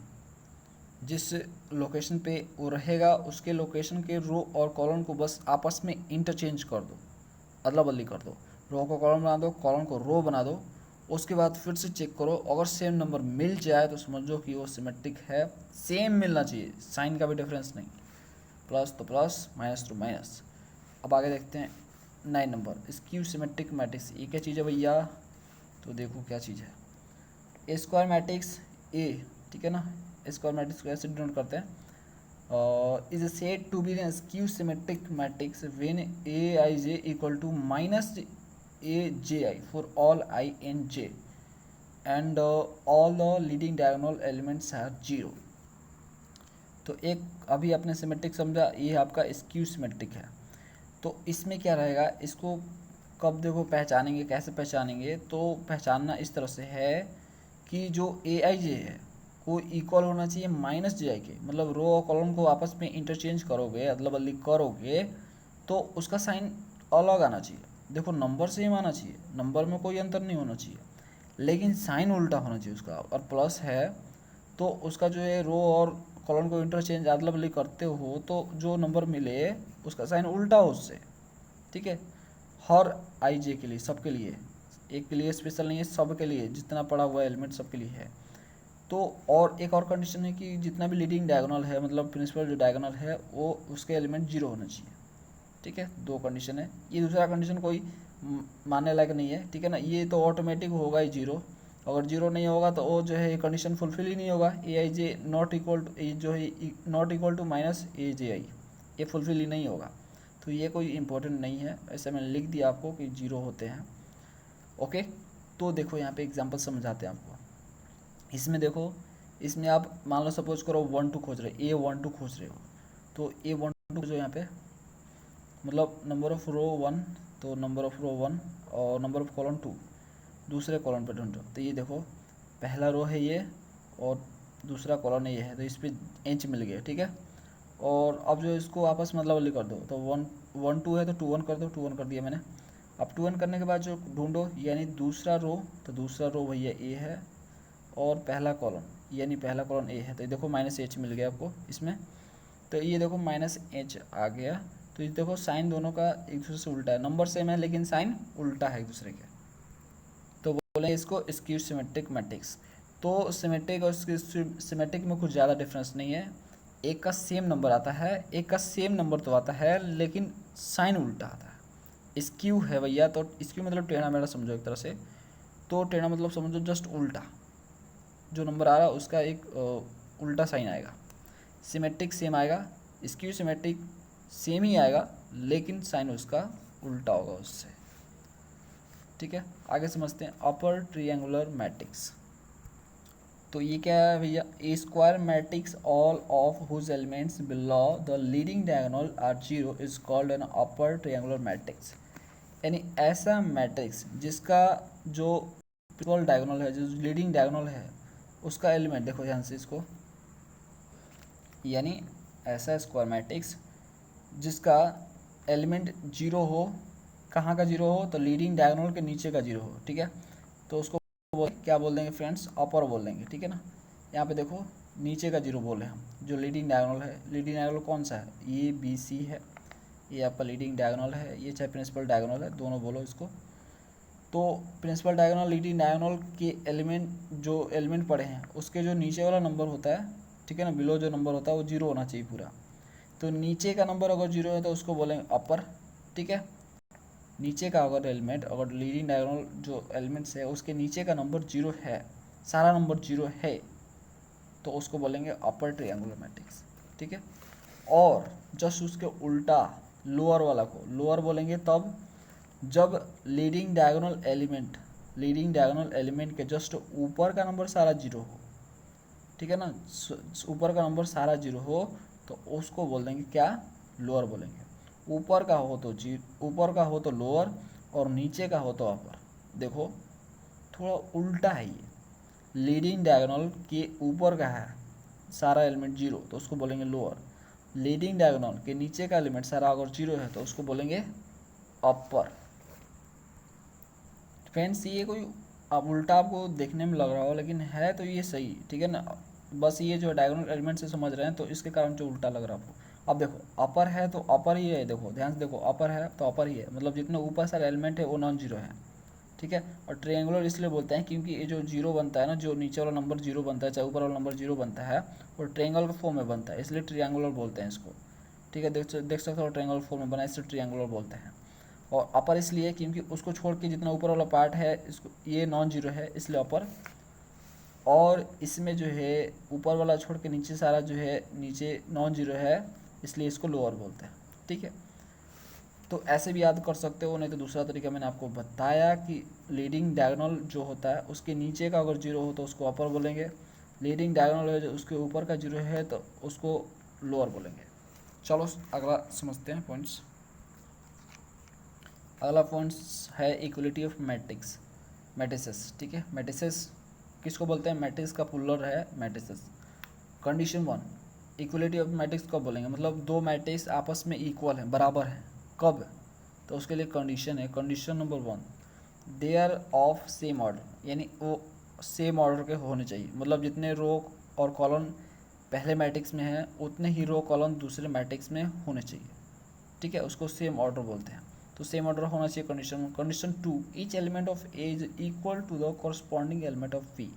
Speaker 1: जिस लोकेशन पे वो रहेगा उसके लोकेशन के रो और कॉलम को बस आपस में इंटरचेंज कर दो, अदला बदली कर दो, रो को कॉलम बना दो, कॉलम को रो बना दो। उसके बाद फिर से चेक करो, अगर सेम नंबर मिल जाए तो समझो कि वो सिमेट्रिक है। सेम मिलना चाहिए, साइन का भी डिफरेंस नहीं, प्लस तो प्लस, माइनस तो माइनस। अब आगे देखते हैं 9 नंबर स्क्यू सिमेट्रिक मैट्रिक्स। ये क्या चीज़ है भैया, तो देखो क्या चीज़ है, ए स्क्वायर मैट्रिक्स ए, ठीक है ना, स्क्वायर मैट्रिक्स को ऐसे डिनोट करते हैं, is said to be skew symmetric matrix when a i j equal to minus a j i for all i and j and all the leading diagonal elements are zero. तो एक अभी आपने symmetric समझा, ये आपका skew symmetric है। तो इसमें क्या रहेगा, इसको कब देखो पहचानेंगे, कैसे पहचानेंगे, तो पहचानना इस तरह से है कि जो ए आई जे है वो इक्वल होना चाहिए माइनस जे आई के, मतलब रो और कॉलम को आपस में इंटरचेंज करोगे, अदला बदली करोगे, तो उसका साइन अलग आना चाहिए। देखो नंबर सेम आना चाहिए, नंबर में कोई अंतर नहीं होना चाहिए, लेकिन साइन उल्टा होना चाहिए उसका। और प्लस है तो उसका जो है रो और कॉलम को इंटरचेंज अदला बदली करते हो तो जो नंबर मिले उसका साइन उल्टा हो उससे। ठीक है, हर आई जे के लिए, सबके लिए, एक के लिए स्पेशल नहीं है, सब के लिए जितना पड़ा हुआ एलिमेंट सबके लिए है। तो और एक और कंडीशन है कि जितना भी लीडिंग डायगोनल है, मतलब प्रिंसिपल जो डायगोनल है वो उसके एलिमेंट जीरो होना चाहिए। ठीक है, 2 कंडीशन है। ये दूसरा कंडीशन कोई मानने लायक नहीं है, ठीक है ना। ये तो ऑटोमेटिक होगा ही जीरो, अगर जीरो नहीं होगा तो वो जो है ये कंडीशन फुलफिल ही नहीं होगा। ए i J not equal to जो है not equal to minus a j आई, ये फुलफिल ही नहीं होगा। तो ये कोई इंपॉर्टेंट नहीं है, ऐसे मैंने लिख दिया आपको कि जीरो होते हैं। ओके, तो देखो यहाँ पे एग्जांपल समझाते हैं आपको। इसमें देखो, इसमें आप मान लो सपोज करो 1 2 खोज रहे, A12 खोज रहे हो, तो A12 जो यहाँ पे मतलब नंबर ऑफ रो 1, तो नंबर ऑफ रो 1 और नंबर ऑफ कॉलम 2 दूसरे कॉलम पे ढूंढो। तो ये देखो पहला रो है ये और दूसरा कॉलम ये है, तो इस पर इंच मिल गया, ठीक है। और अब जो इसको आपस में मतलब कर दो, तो 1 1 2 है तो 2 1 कर दो, 2 1 कर दिया मैंने। अब 2 1 करने के बाद जो ढूंढो यानी दूसरा रो, तो दूसरा रो भैया ए है और पहला कॉलम यानी पहला कॉलम ए है। तो ये देखो माइनस एच मिल गया आपको इसमें, तो ये देखो माइनस एच आ गया। तो ये देखो साइन दोनों का एक दूसरे से उल्टा है, नंबर सेम है लेकिन साइन उल्टा है एक दूसरे के। तो बोले इसको स्क्यू सिमेट्रिक मैट्रिक्स। तो सिमेट्रिक और सिमेट्रिक में कुछ ज़्यादा डिफरेंस नहीं है, एक का सेम नंबर आता है, एक का सेम नंबर तो आता है लेकिन साइन उल्टा आता है। स्क्यू है भैया, तो स्क्यू मतलब टेढ़ा मेढ़ा समझो एक तरह से। तो टेढ़ा मतलब समझो जस्ट उल्टा, जो नंबर आ रहा है उसका एक उल्टा साइन आएगा। सिमेट्रिक सेम आएगा, स्क्यू सिमेट्रिक सेम ही आएगा लेकिन साइन उसका उल्टा होगा उससे, ठीक है। आगे समझते हैं अपर ट्रायंगुलर मैट्रिक्स। तो ये क्या है भैया, a square matrix all of whose elements below the leading diagonal are zero is called an upper triangular matrix. यानी ऐसा मैट्रिक्स जिसका जो प्रिंसिपल डायगोनल है, जो लीडिंग डायगोनल है, उसका एलिमेंट देखो ध्यान से इसको, यानी ऐसा स्क्वायर मैट्रिक्स जिसका एलिमेंट जीरो हो, कहाँ का जीरो हो, तो लीडिंग डायगोनल के नीचे का जीरो हो, ठीक है। तो उसको क्या बोल देंगे फ्रेंड्स, अपर बोल देंगे, ठीक है ना। यहाँ पे देखो नीचे का जीरो बोले हम, जो लीडिंग डायगोनल है, लीडिंग डायगोनल कौन सा है, ये बी सी है, ये आपका लीडिंग डायगोनल है, ये चाहे प्रिंसिपल डायगोनल है, दोनों बोलो इसको। तो प्रिंसिपल डायगोनल लीडिंग डायगोनल के एलिमेंट, जो एलिमेंट पड़े हैं उसके जो नीचे वाला नंबर होता है, ठीक है ना, बिलो जो नंबर होता है वो जीरो होना चाहिए पूरा। तो नीचे का नंबर अगर जीरो है तो उसको बोलेंगे अपर, ठीक है। नीचे का अगर एलिमेंट, अगर लीडिंग डायगोनल जो एलिमेंट्स है उसके नीचे का नंबर जीरो है, सारा नंबर जीरो है, तो उसको बोलेंगे अपर ट्रायंगुलर मैट्रिक्स, ठीक है। और जस्ट उसके उल्टा लोअर वाला को लोअर बोलेंगे तब जब लीडिंग डायगोनल एलिमेंट के जस्ट ऊपर का नंबर सारा जीरो हो, ठीक है ना, ऊपर का नंबर सारा जीरो हो तो उसको बोल देंगे क्या, लोअर बोलेंगे। ऊपर का हो तो लोअर और नीचे का हो तो अपर। देखो थोड़ा उल्टा है ये, लीडिंग डायगोनल के ऊपर का है सारा एलिमेंट जीरो तो उसको बोलेंगे लोअर, लीडिंग डायगोनल के नीचे का एलिमेंट सारा अगर जीरो है तो उसको बोलेंगे अपर। फ्रेंड्स ये कोई अब उल्टा आपको देखने में लग रहा हो लेकिन है तो ये सही, ठीक है ना। बस ये जो डायगोनल एलिमेंट से समझ रहे हैं तो इसके कारण जो उल्टा लग रहा है आपको। अब देखो अपर है तो अपर ही है, देखो ध्यान से देखो, अपर है तो अपर ही है, मतलब जितने ऊपर सारे एलिमेंट है वो नॉन जीरो है, ठीक है। और ट्रायंगुलर इसलिए बोलते हैं क्योंकि ये जो जीरो बनता है ना, जो नीचे वाला नंबर जीरो बनता है चाहे ऊपर वाला नंबर जीरो बनता है, वो ट्रायंगल के फॉर्म में बनता है, इसलिए ट्रायंगुलर बोलते हैं इसको, ठीक है। देख सकते हो ट्रायंगल फॉर्म में बना है, इसलिए ट्रायंगुलर बोलते हैं। और अपर इसलिए क्योंकि उसको छोड़ के जितना ऊपर वाला पार्ट है इसको, ये नॉन जीरो है इसलिए अपर। और इसमें जो है ऊपर वाला छोड़ के नीचे सारा जो है नीचे नॉन जीरो है इसलिए इसको लोअर बोलते हैं, ठीक है। तो ऐसे भी याद कर सकते हो, नहीं तो दूसरा तरीका मैंने आपको बताया कि लीडिंग डायगोनल जो होता है उसके नीचे का अगर जीरो हो तो उसको अपर बोलेंगे, लीडिंग डायगोनल है जो उसके ऊपर का जीरो है तो उसको लोअर बोलेंगे। चलो अगला समझते हैं पॉइंट्स। अगला पॉइंट्स है इक्वलिटी ऑफ मैट्रिसेस, ठीक है। मैट्रिसेस किसको बोलते हैं, मैट्रिक्स का पुलर है matrices. Condition 1, equality of matrix कब बोलेंगे, मतलब दो मैट्रिक्स आपस में इक्वल हैं, बराबर हैं, कब, तो उसके लिए कंडीशन है, condition number 1 they are of same order, यानी वो सेम ऑर्डर के होने चाहिए, मतलब जितने रो और कॉलम पहले मैट्रिक्स में है उतने ही रो कॉलम दूसरे मैट्रिक्स में होने चाहिए, ठीक है, उसको सेम ऑर्डर बोलते हैं। तो सेम ऑर्डर होना चाहिए condition 2 each element of a is equal to the corresponding element of p.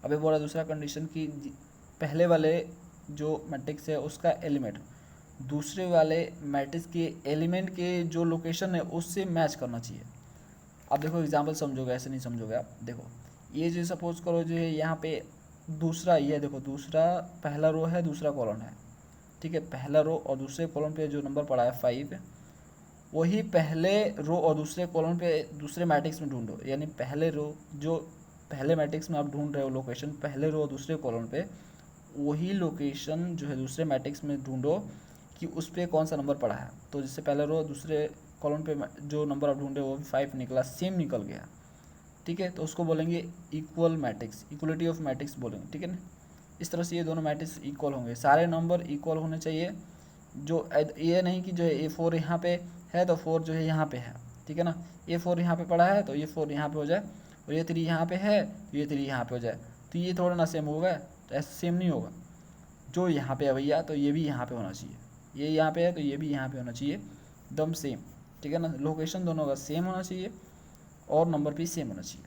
Speaker 1: अभी बोला दूसरा कंडीशन कि पहले वाले जो मैट्रिक्स है उसका एलिमेंट दूसरे वाले मैट्रिक्स के एलिमेंट के जो लोकेशन है उससे मैच करना चाहिए। आप देखो एग्जाम्पल समझोगे, ऐसे नहीं समझोगे आप। देखो ये जो सपोज करो जो है यहाँ पे दूसरा, ये देखो दूसरा पहला रो है, दूसरा कॉलम है, ठीक है। पहला रो और दूसरे कॉलम पे जो नंबर पड़ा है 5, वही पहले रो और दूसरे कॉलम पे दूसरे मैट्रिक्स में ढूंढो। यानी पहले रो जो पहले मैट्रिक्स में आप ढूंढ रहे हो लोकेशन, पहले रो और दूसरे कॉलम पे वही लोकेशन जो है दूसरे मैट्रिक्स में ढूंढो कि उस पर कौन सा नंबर पड़ा है। तो जिससे पहले रो दूसरे कॉलम पे जो नंबर आप ढूंढे वो भी 5 निकला, सेम निकल गया, ठीक है। तो उसको बोलेंगे equal matrix, equality of matrix बोलेंगे, ठीक है ना। इस तरह से ये दोनों मैट्रिक्स इक्वल होंगे, सारे नंबर इक्वल होने चाहिए। जो ये नहीं कि जो है A4 यहाँ पे है तो 4 जो है यहाँ पे है, ठीक है ना। A4 यहाँ पे पड़ा है तो ये 4 यहाँ पे हो जाए, और ये 3 यहाँ पे है तो ये 3 यहाँ पे हो जाए। तो ये थोड़ा ना सेम होगा, तो ऐसे सेम नहीं होगा। जो यहाँ पे है भैया तो ये भी यहाँ पे होना चाहिए, ये यहाँ पे है तो ये भी यहाँ पे होना चाहिए, एकदम सेम, ठीक है ना। लोकेशन दोनों का सेम होना चाहिए और नंबर भी सेम होना चाहिए,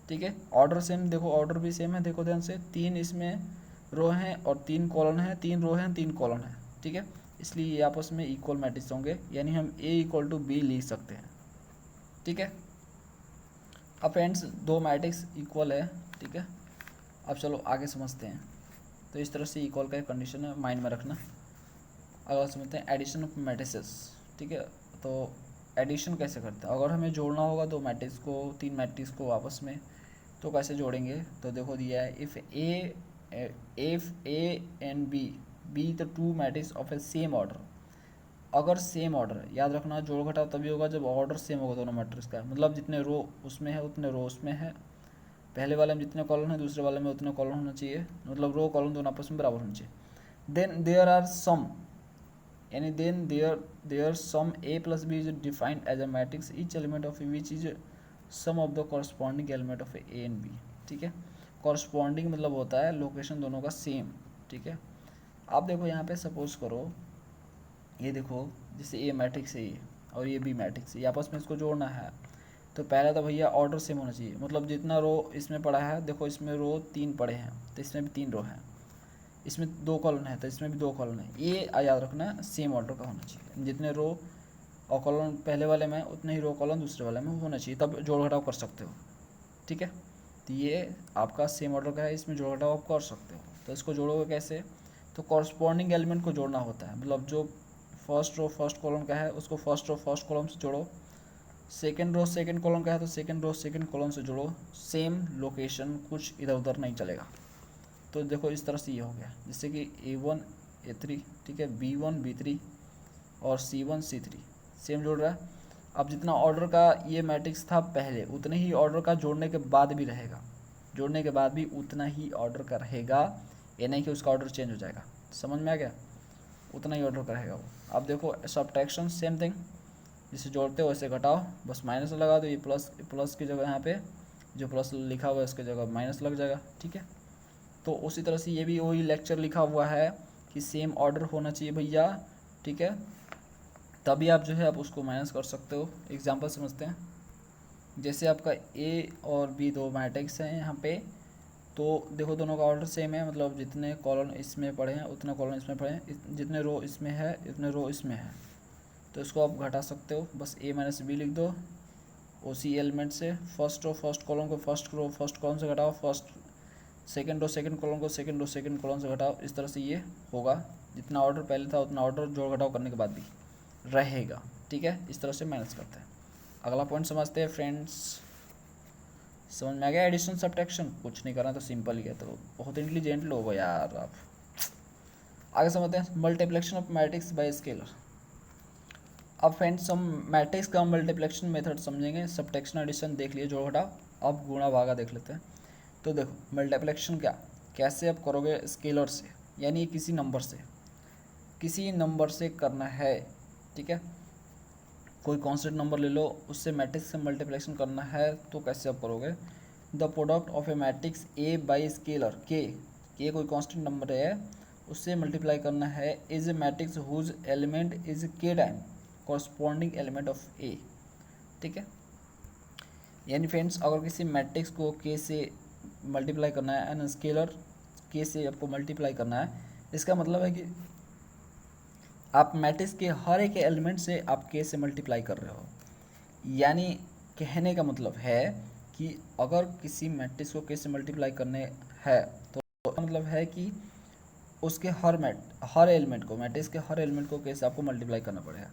Speaker 1: ठीक है। ऑर्डर सेम, देखो ऑर्डर भी सेम है, देखो ध्यान से 3 इसमें रो हैं और 3 कॉलम है, 3 रो हैं 3 कॉलम है, ठीक है। इसलिए ये आपस में इक्वल मैट्रिक्स होंगे, यानी हम A = B लिख सकते हैं, ठीक है। अब फ्रेंड्स दो मैट्रिक्स इक्वल है, ठीक है। अब चलो आगे समझते हैं। तो इस तरह से इक्वल का एक कंडीशन है, माइंड में रखना। अगला समझते हैं एडिशन ऑफ मैट्रिसेस, ठीक है। तो एडिशन कैसे करते हैं, अगर हमें जोड़ना होगा दो मैट्रिक्स को, 3 मैट्रिक्स को आपस में, तो कैसे जोड़ेंगे। तो देखो दिया है if A and be the 2 matrix of A same order. अगर सेम ऑर्डर, याद रखना जोड़ घटाव तभी होगा जब ऑर्डर सेम होगा दोनों मैट्रिक्स का, मतलब जितने रो उसमें है उतने रो उसमें है, पहले वाले में जितने कॉलम है दूसरे वाले में उतने कॉलम होना चाहिए, मतलब रो कॉलम दोनों आपस में बराबर होना चाहिए। देन देयर आर सम, यानी then their sum A + B is defined as a matrix each element of which is sum of the corresponding element of A and B, ठीक है। कॉरस्पॉन्डिंग मतलब होता है लोकेशन दोनों का सेम, ठीक है। आप देखो यहाँ पे सपोज करो, ये देखो जैसे A मैट्रिक्स है ये और ये B मैट्रिक्स है, आपस में इसको जोड़ना है। तो पहला तो भैया ऑर्डर सेम होना चाहिए, मतलब जितना रो इसमें पड़ा है, देखो इसमें रो 3 पड़े हैं तो इसमें भी 3 रो हैं, इसमें 2 कॉलम है तो इसमें भी 2 कॉलम है। ये याद रखना है, सेम ऑर्डर का होना चाहिए, जितने रो और कॉलम पहले वाले में उतने ही रो कॉलम दूसरे वाले में होना चाहिए, तब जोड़ घटाव कर सकते हो, ठीक है। तो ये आपका सेम ऑर्डर का है, इसमें जोड़ घटाव आप कर सकते हो। तो इसको जोड़ोगे कैसे, तो कॉरस्पॉन्डिंग एलिमेंट को जोड़ना होता है, मतलब जो फर्स्ट रो फर्स्ट कॉलम का है उसको फर्स्ट रो फर्स्ट कॉलम से जोड़ो, सेकेंड रो सेकेंड कॉलम का है तो सेकेंड रो सेकेंड कॉलम से जोड़ो, सेम लोकेशन, कुछ इधर उधर नहीं चलेगा। तो देखो इस तरह से ये हो गया, जैसे कि A1 A3, ठीक है, B1 B3 और C1 C3 सेम जोड़ रहा है। अब जितना ऑर्डर का ये मैट्रिक्स था पहले उतने ही ऑर्डर का जोड़ने के बाद भी रहेगा, जोड़ने के बाद भी उतना ही ऑर्डर का रहेगा, ये नहीं कि उसका ऑर्डर चेंज हो जाएगा। समझ में आ गया, उतना ही ऑर्डर का रहेगा वो। अब देखो सब्ट्रैक्शन सेम थिंग, जिसे जोड़ते हो वैसे घटाओ, बस माइनस लगा दो, ये प्लस की जगह यहाँ पे जो प्लस लिखा हुआ है उसकी जगह माइनस लग जाएगा, ठीक है। तो उसी तरह से ये भी वही लेक्चर लिखा हुआ है कि सेम ऑर्डर होना चाहिए भैया, ठीक है, तभी आप जो है आप उसको माइनस कर सकते हो। एग्जांपल समझते हैं, जैसे आपका A और B दो मैट्रिक्स हैं यहाँ पे, तो देखो दोनों का ऑर्डर सेम है, मतलब जितने कॉलम इसमें पड़े हैं उतने कॉलम इसमें पड़े हैं, जितने रो इसमें है उतने रो इसमें है। तो इसको आप घटा सकते हो, बस A - B लिख दो उसी एलिमेंट से। फर्स्ट रो फर्स्ट कॉलम को फर्स्ट रो फर्स्ट कॉलम से घटाओ, first second row second column को सेकेंड रो सेकेंड कॉलम से घटाओ। इस तरह से ये होगा, जितना ऑर्डर पहले था उतना ऑर्डर जोड़ घटाव करने के बाद भी रहेगा, ठीक है। इस तरह से माइनस करते हैं। अगला पॉइंट समझते हैं फ्रेंड्स, समझ में आ गया एडिशन सब्ट्रैक्शन, कुछ नहीं करना तो सिंपल ही है, तो बहुत इंटेलिजेंट लोग हो यार आप। आगे समझते हैं multiplication of matrix bye scalar. अब फ्रेंड्स हम मैट्रिक्स का मल्टीप्लिकेशन मेथड समझेंगे, सब्ट्रैक्शन एडिशन देख लिए जोड़ घटाव, अब गुणा भागा देख लेते हैं। तो देखो मल्टीप्लिकेशन कैसे आप करोगे, स्केलर से, यानी किसी नंबर से करना है, ठीक है। कोई कांस्टेंट नंबर ले लो, उससे मैट्रिक्स से मल्टीप्लिकेशन करना है, तो कैसे आप करोगे, the product of a matrix A by scalar के कोई कांस्टेंट नंबर है उससे मल्टीप्लाई करना है, is a matrix whose element is K time corresponding element of A, ठीक है। यानी फ्रेंड्स अगर किसी मैट्रिक्स को K से मल्टीप्लाई करना है एंड स्केलर K से आपको मल्टीप्लाई करना है, इसका मतलब है कि आप मैट्रिक्स के हर एक एलिमेंट से आप K से मल्टीप्लाई कर रहे हो, यानी कहने का मतलब है कि अगर किसी मैट्रिक्स को कैसे मल्टीप्लाई करने है तो मतलब है कि उसके हर एलिमेंट को, मैट्रिक्स के हर एलिमेंट को कैसे आपको मल्टीप्लाई करना पड़ेगा।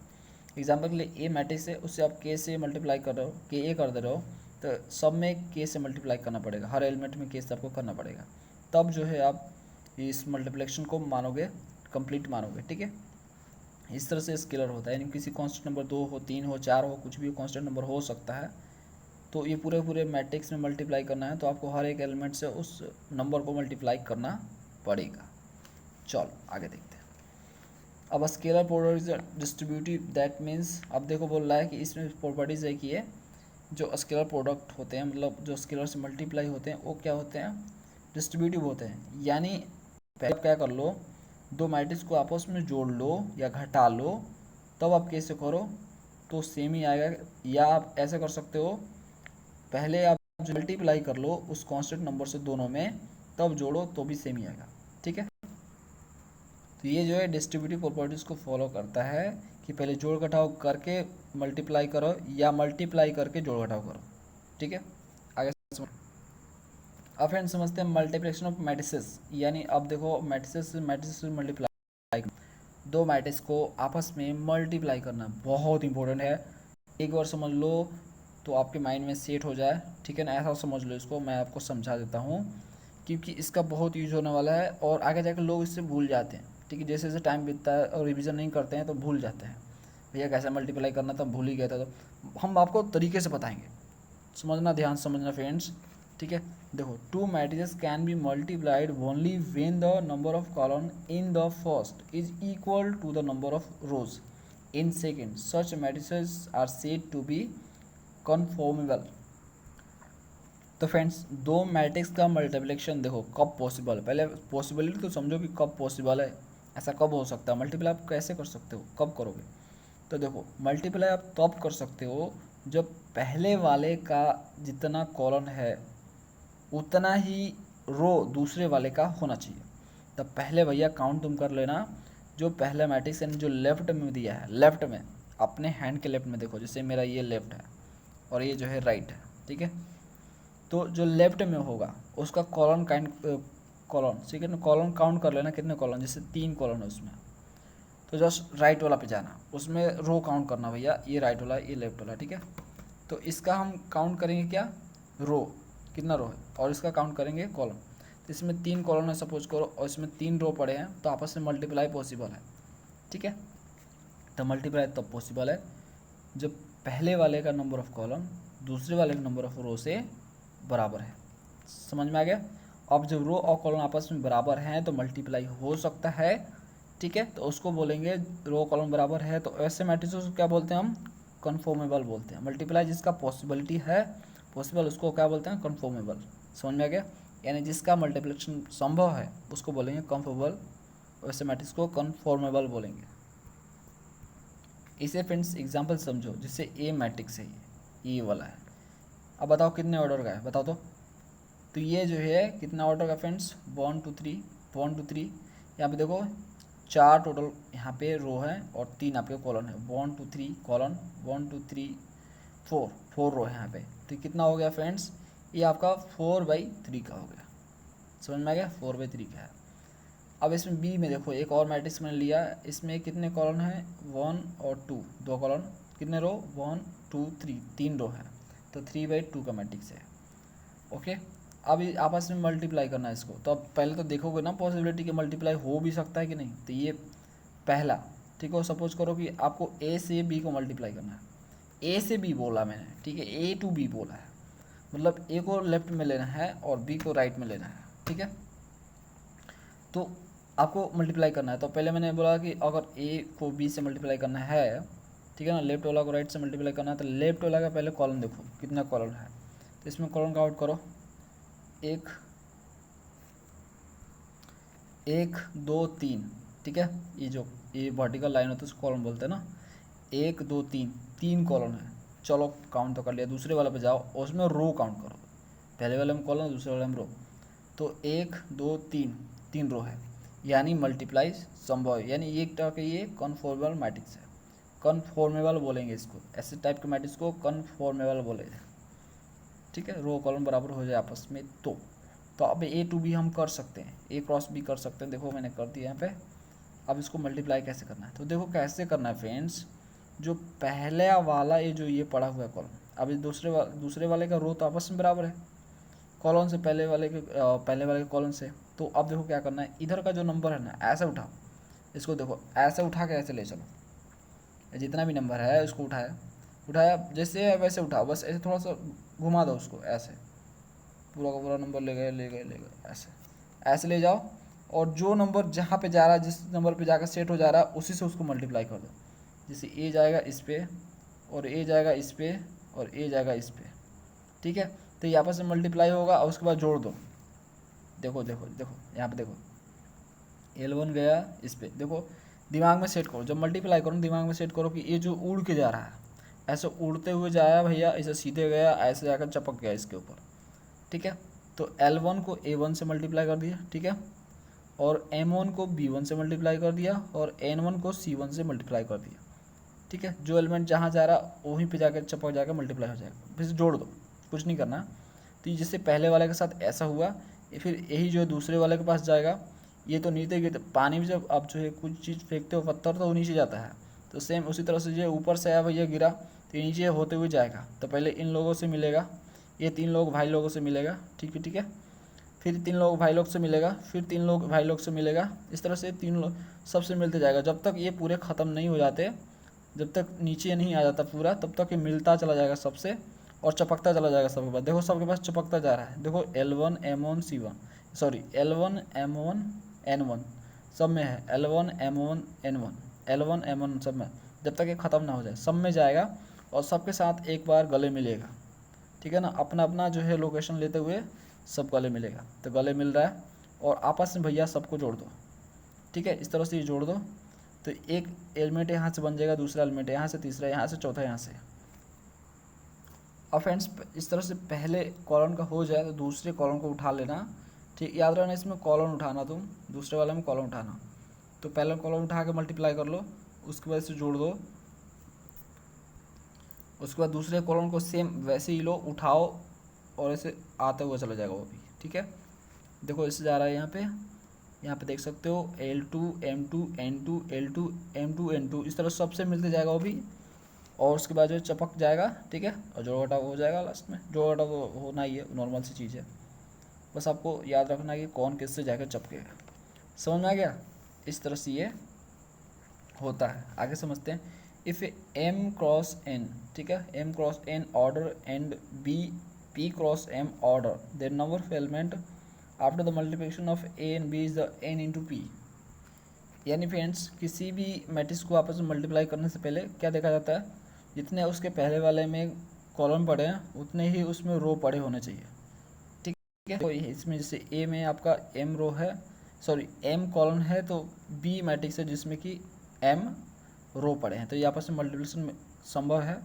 Speaker 1: एग्जाम्पल के लिए ए मैट्रिक्स है, उससे आप के से मल्टीप्लाई कर रहे हो, के ए कर दे रहे हो, तो सब में के से मल्टीप्लाई करना पड़ेगा, हर एलिमेंट में के से आपको करना पड़ेगा, तब जो है आप इस मल्टीप्लिकेशन को मानोगे, कंप्लीट मानोगे। ठीक है, इस तरह से स्केलर होता है, यानी किसी कांस्टेंट नंबर 2 हो, 3 हो, 4 हो, कुछ भी कांस्टेंट नंबर हो सकता है, तो ये पूरे मैट्रिक्स में मल्टीप्लाई करना है तो आपको हर एक एलिमेंट से उस नंबर को मल्टीप्लाई करना पड़ेगा। चलो आगे देखते हैं। अब scalar product is distributive, that means अब देखो बोल रहा है कि इसमें प्रॉपर्टीज है कि ये जो स्केलर प्रोडक्ट होते हैं, मतलब जो स्केलर से मल्टीप्लाई होते हैं, वो क्या होते हैं, डिस्ट्रीब्यूटिव होते हैं। यानी पहले क्या कर लो, दो मैट्रिक्स को आपस में जोड़ लो या घटा लो, तब आप कैसे करो तो सेम ही आएगा। या आप ऐसे कर सकते हो, पहले आप मल्टीप्लाई कर लो उस कांस्टेंट नंबर से दोनों में, तब जोड़ो तो भी सेम ही आएगा। ठीक है, तो ये जो है डिस्ट्रीब्यूटिव प्रॉपर्टीज़ को फॉलो करता है कि पहले जोड़ घटाव करके मल्टीप्लाई करो या मल्टीप्लाई करके जोड़ घटाव करो। ठीक है, आगे अब फ्रेंड्स समझते हैं मल्टीप्लिकेशन ऑफ मैट्रिसेस। यानी अब देखो मैट्रिसेस मल्टीप्लाई, दो मैट्रिक्स को आपस में मल्टीप्लाई करना बहुत इंपॉर्टेंट है। एक बार समझ लो तो आपके माइंड में सेट हो जाए। ठीक है ना, ऐसा समझ लो इसको, मैं आपको समझा देता हूँ क्योंकि इसका बहुत यूज होने वाला है और आगे जाकर लोग इससे भूल जाते हैं। ठीक है, जैसे जैसे टाइम बीतता है और रिवीजन नहीं करते हैं तो भूल जाते हैं, भैया कैसे मल्टीप्लाई करना था, भूल ही गया था। तो हम आपको तरीके से बताएंगे, समझना, ध्यान समझना फ्रेंड्स। ठीक है, देखो two matrices can be multiplied only when the number of column in the first is equal to the number of rows in second, such matrices are said to be conformable. तो friends दो matrix का multiplication देखो कब possible, पहले possibility तो समझो कि कब पॉसिबल है, ऐसा कब हो सकता है, मल्टीप्लाई आप कैसे कर सकते हो, कब करोगे। तो देखो मल्टीप्लाई आप तब कर सकते हो जब पहले वाले का जितना कॉलम है उतना ही रो दूसरे वाले का होना चाहिए। तब पहले भैया काउंट तुम कर लेना, जो पहला मैट्रिक्स यानी जो लेफ्ट में दिया है, लेफ्ट में अपने हैंड के लेफ्ट में देखो, जैसे मेरा ये लेफ्ट है और ये जो है राइट है। ठीक है, तो जो लेफ्ट में होगा उसका कॉलम कॉलम, ठीक है ना, कॉलम काउंट कर लेना कितने कॉलम, जैसे 3 कॉलम है उसमें, तो जस्ट राइट वाला पे जाना, उसमें रो काउंट करना भैया, ये राइट वाला ये लेफ्ट वाला। ठीक है, तो इसका हम काउंट करेंगे क्या, रो, कितना रो है, और इसका काउंट करेंगे कॉलम। तो इसमें 3 कॉलम है सपोज करो और इसमें 3 रो पड़े हैं, तो आपस में मल्टीप्लाई पॉसिबल है। ठीक है, तो मल्टीप्लाई तब पॉसिबल है जब पहले वाले का नंबर ऑफ कॉलम दूसरे वाले के नंबर ऑफ रो से बराबर है। समझ में आ गया। अब जब रो और कॉलम आपस में बराबर हैं तो मल्टीप्लाई हो सकता है। ठीक है, तो उसको बोलेंगे रो कॉलम बराबर है, तो ऐसे मैट्रिक्स को क्या बोलते हैं हम, कन्फॉर्मेबल बोलते हैं। मल्टीप्लाई जिसका पॉसिबिलिटी है पॉसिबल, उसको क्या बोलते हैं, कन्फॉर्मेबल। समझ में आ गया, यानी जिसका मल्टीप्लिकेशन संभव है उसको बोलेंगे कन्फॉर्मेबल, वैसे मैट्रिक्स को कन्फॉर्मेबल बोलेंगे। इसे फ्रेंड्स एग्जांपल समझो, जैसे ए मैट्रिक्स है, ये वाला है, अब बताओ कितने ऑर्डर का है, बताओ तो ये जो है कितना ऑर्डर का फ्रेंड्स, 1 2 3 1 2 3। यहाँ पे देखो 4 टोटल यहाँ पे रो है और 3 आपके कॉलम है, 1 2 3 कॉलम, 1 2 3 4 रो है यहाँ पे। तो कितना हो गया फ्रेंड्स, ये आपका 4/3 का हो गया। समझ में आ गया, 4/3 का है। अब इसमें बी में देखो एक और मैट्रिक्स मैंने लिया, इसमें कितने कॉलम हैं, 1 और 2, 2 कॉलम, कितने रो, 1 2 3, 3 रो है, तो 3/2 का मैट्रिक्स है। ओके, अब आपस में मल्टीप्लाई करना है इसको, तो अब पहले तो देखोगे ना पॉसिबिलिटी कि मल्टीप्लाई हो भी सकता है कि नहीं। तो ये पहला, ठीक है, सपोज करो कि आपको ए से बी को मल्टीप्लाई करना है, ए से बी बोला मैंने, ठीक है, ए टू बी बोला है, मतलब ए को लेफ्ट में लेना है और बी को राइट में लेना है। ठीक है, तो आपको मल्टीप्लाई करना है, तो पहले मैंने बोला कि अगर ए को बी से मल्टीप्लाई करना है, ठीक है ना, लेफ्ट वाला को राइट से मल्टीप्लाई करना है, तो लेफ्ट वाला का पहले कॉलम देखो कितना कॉलम है, तो इसमें कॉलम का आउट करो, 1 2 3। ठीक है, ये जो ये वर्टिकल लाइन होता है उसको कॉलम बोलते हैं ना, 1 2 3, 3 कॉलम है। चलो काउंट तो कर लिया, दूसरे वाले पे जाओ और उसमें रो काउंट करो, पहले वाले में कॉलम दूसरे वाले में रो, तो 1 2 3, 3 रो है, यानी मल्टीप्लाई संभव है, यानी एक तरह का ये कन्फॉर्मेबल मैट्रिक्स है। कन्फॉर्मेबल बोलेंगे इसको, ऐसे टाइप के मैट्रिक्स को कन्फॉर्मेबल बोलेंगे। ठीक है, रो कॉलम बराबर हो जाए आपस में तो अब ए टू बी हम कर सकते हैं, ए क्रॉस बी कर सकते हैं। देखो मैंने कर दिया यहाँ पे। अब इसको मल्टीप्लाई कैसे करना है, तो देखो कैसे करना है फ्रेंड्स। जो पहला वाला ये पड़ा हुआ है कॉलम, अब इस दूसरे वाले का रो तो आपस में बराबर है कॉलम से, पहले वाले के कॉलम से। तो अब देखो क्या करना है, इधर का जो नंबर है ना ऐसे उठाओ इसको, देखो ऐसे उठा के ऐसे ले चलो, जितना भी नंबर है उसको उठाया जैसे है वैसे उठाओ, बस ऐसे थोड़ा सा घुमा दो उसको, ऐसे पूरा का पूरा नंबर ले गए ऐसे ले जाओ। और जो नंबर जहाँ पे जा रहा है, जिस नंबर पे जाकर सेट हो जा रहा है, उसी से उसको मल्टीप्लाई कर दो। जैसे ए जाएगा इस पे, और ए जाएगा इस पे, और ए जाएगा इस पे। ठीक है, तो ये आपस में मल्टीप्लाई होगा और उसके बाद जोड़ दो। देखो यहाँ पे देखो, L1 गया इस पे। देखो दिमाग में सेट करो, जब मल्टीप्लाई करो दिमाग में सेट करो कि ये जो उड़ के जा रहा है, ऐसे उड़ते हुए जाया भैया, ऐसे सीधे गया, ऐसे जाकर चपक गया इसके ऊपर। ठीक है, तो L1 को A1 से मल्टीप्लाई कर दिया। ठीक है, और M1 को B1 से मल्टीप्लाई कर दिया, और N1 को C1 से मल्टीप्लाई कर दिया। ठीक है, जो एलिमेंट जहाँ जा रहा वहीं पे जाकर चपक जाकर मल्टीप्लाई हो जाएगा, फिर जोड़ दो, कुछ नहीं करना। तो जैसे पहले वाले के साथ ऐसा हुआ, फिर यही जो दूसरे वाले के पास जाएगा। ये तो नीचे गिरते, पानी में जब आप जो है कुछ चीज़ फेंकते हो पत्थर, तो वो नीचे जाता है। तो सेम उसी तरह से जो ऊपर से आया भैया गिरा, तो नीचे होते हुए जाएगा। तो पहले इन लोगों से मिलेगा, ये 3 लोग भाई लोगों से मिलेगा। ठीक है, फिर 3 लोग भाई लोग से मिलेगा, फिर 3 लोग भाई लोग से मिलेगा। इस तरह से 3 लोग सबसे मिलते जाएगा, जब तक ये पूरे ख़त्म नहीं हो जाते, जब तक नीचे नहीं आ जाता पूरा, तब तक ये मिलता चला जाएगा सबसे और चपकता चला जाएगा सबके पास। देखो सबके पास चपकता जा रहा है। देखो L1 M1 C1, sorry L1 M1 N1 सब में है, L1 M1 N1, L1 M1 सब में, जब तक ये ख़त्म ना हो जाए सब में जाएगा और सबके साथ एक बार गले मिलेगा। ठीक है ना, अपना अपना जो है लोकेशन लेते हुए सब गले मिलेगा। तो गले मिल रहा है और आपस में भैया सबको जोड़ दो। ठीक है, इस तरह से ये जोड़ दो, तो एक एलिमेंट यहाँ से बन जाएगा, दूसरा एलिमेंट यहाँ से, तीसरा यहाँ से, चौथा यहाँ से। अब फ्रेंड्स इस तरह से पहले कॉलम का हो जाए तो दूसरे कॉलम को उठा लेना। ठीक, याद रखना इसमें कॉलम उठाना, तुम दूसरे वाले में कॉलम उठाना। तो पहले कॉलम उठा के मल्टीप्लाई कर लो, उसके बाद से जोड़ दो। उसके बाद दूसरे कॉलम को सेम वैसे ही लो, उठाओ और ऐसे आते हुए चला जाएगा वो भी। ठीक है, देखो इससे जा रहा है यहाँ पे देख सकते हो L2 M2 N2 L2 M2 N2, इस तरह सबसे मिलते जाएगा वो भी। और उसके बाद जो चपक जाएगा। ठीक है, और जोड़ घटाव हो जाएगा लास्ट में। जोड़ घटाव वो होना ही है, नॉर्मल सी चीज़ है, बस आपको याद रखना है कि कौन किससे जाकर चपकेगा। समझ में आ गया, इस तरह से ये होता है। आगे समझते हैं। इफ़ M क्रॉस N, ठीक है, M cross N order and P cross M order, then number of element after the multiplication of A and B is the N into P। यानी फ्रेंड्स किसी भी मैट्रिक्स को आपस में multiply करने से पहले क्या देखा जाता है, जितने उसके पहले वाले में कॉलम पड़े हैं उतने ही उसमें रो पड़े होने चाहिए। ठीक है, तो इसमें जैसे A में आपका M रो है, सॉरी M कॉलम है, तो B मैट्रिक्स है जिसमें कि M रो पड़े हैं, तो ये आपस में मल्टीप्लिकेशन में संभव है।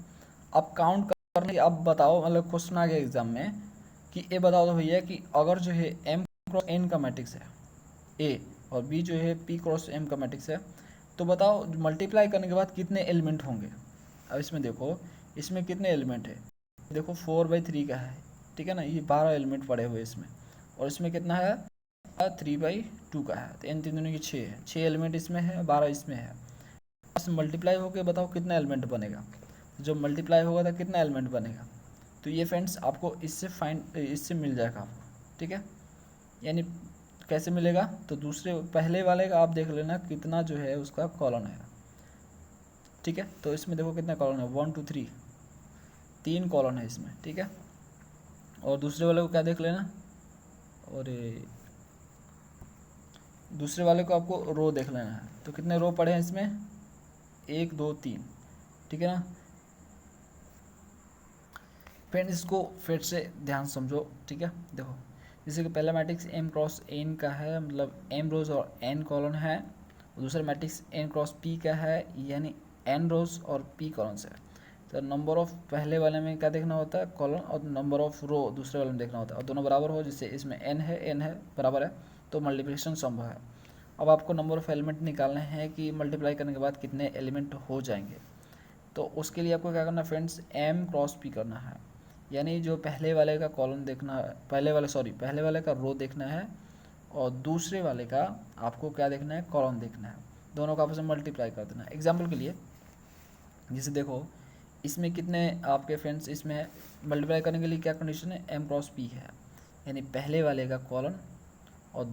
Speaker 1: अब काउंट करने, अब बताओ, मतलब क्वेश्चन आ गया एग्जाम में कि ये बताओ तो भैया कि अगर जो है M क्रॉस N का मैट्रिक्स है A और B जो है P क्रॉस M का मैट्रिक्स है, तो बताओ मल्टीप्लाई करने के बाद कितने एलिमेंट होंगे। अब इसमें देखो, इसमें कितने एलिमेंट है, देखो 4/3 का है। ठीक है ना, ये 12 एलिमेंट पड़े हुए इसमें, और इसमें कितना है 3/2 का है, तो n 3 दूनी की 6 है, 6 एलिमेंट इसमें है, 12 इसमें है। मल्टीप्लाई होकर बताओ कितना एलिमेंट बनेगा, जब मल्टीप्लाई होगा तो कितना एलिमेंट बनेगा। तो ये फ्रेंड्स आपको इससे मिल जाएगा आपको। ठीक है, यानी कैसे मिलेगा, तो दूसरे पहले वाले का आप देख लेना कितना जो है उसका कॉलम है। ठीक है, तो इसमें देखो कितना कॉलम है, 1 2 3, 3 कॉलम है इसमें। ठीक है, और दूसरे वाले को क्या देख लेना, और दूसरे वाले को आपको रो देख लेना है। तो कितने रो पड़े हैं इसमें, 1 2 3। ठीक है ना फ्रेंड्स, इसको फिर से ध्यान समझो। ठीक है, देखो जैसे कि पहला मैट्रिक्स M क्रॉस N का है, मतलब M रोज और N कॉलम है, और दूसरा मैट्रिक्स N क्रॉस P का है, यानी N रोज और P कॉलम्स है। तो नंबर ऑफ पहले वाले में क्या देखना होता है, कॉलम, और नंबर ऑफ रो दूसरे वाले में देखना होता है, और दोनों बराबर हो, जिससे इसमें N है बराबर है, तो मल्टीप्लिकेशन संभव है। अब आपको नंबर ऑफ एलिमेंट निकालने हैं कि मल्टीप्लाई करने के बाद कितने एलिमेंट हो जाएंगे। तो उसके लिए आपको क्या करना है फ्रेंड्स, एम क्रॉस पी करना है, यानी जो पहले वाले का कॉलम देखना है, पहले वाले का रो देखना है और दूसरे वाले का आपको क्या देखना है, कॉलम देखना है, दोनों का आपस में मल्टीप्लाई कर देना है। एग्जाम्पल के लिए जैसे देखो इसमें कितने आपके फ्रेंड्स, इसमें मल्टीप्लाई करने के लिए क्या कंडीशन है, एम क्रॉस पी है, यानी पहले वाले का कॉलम और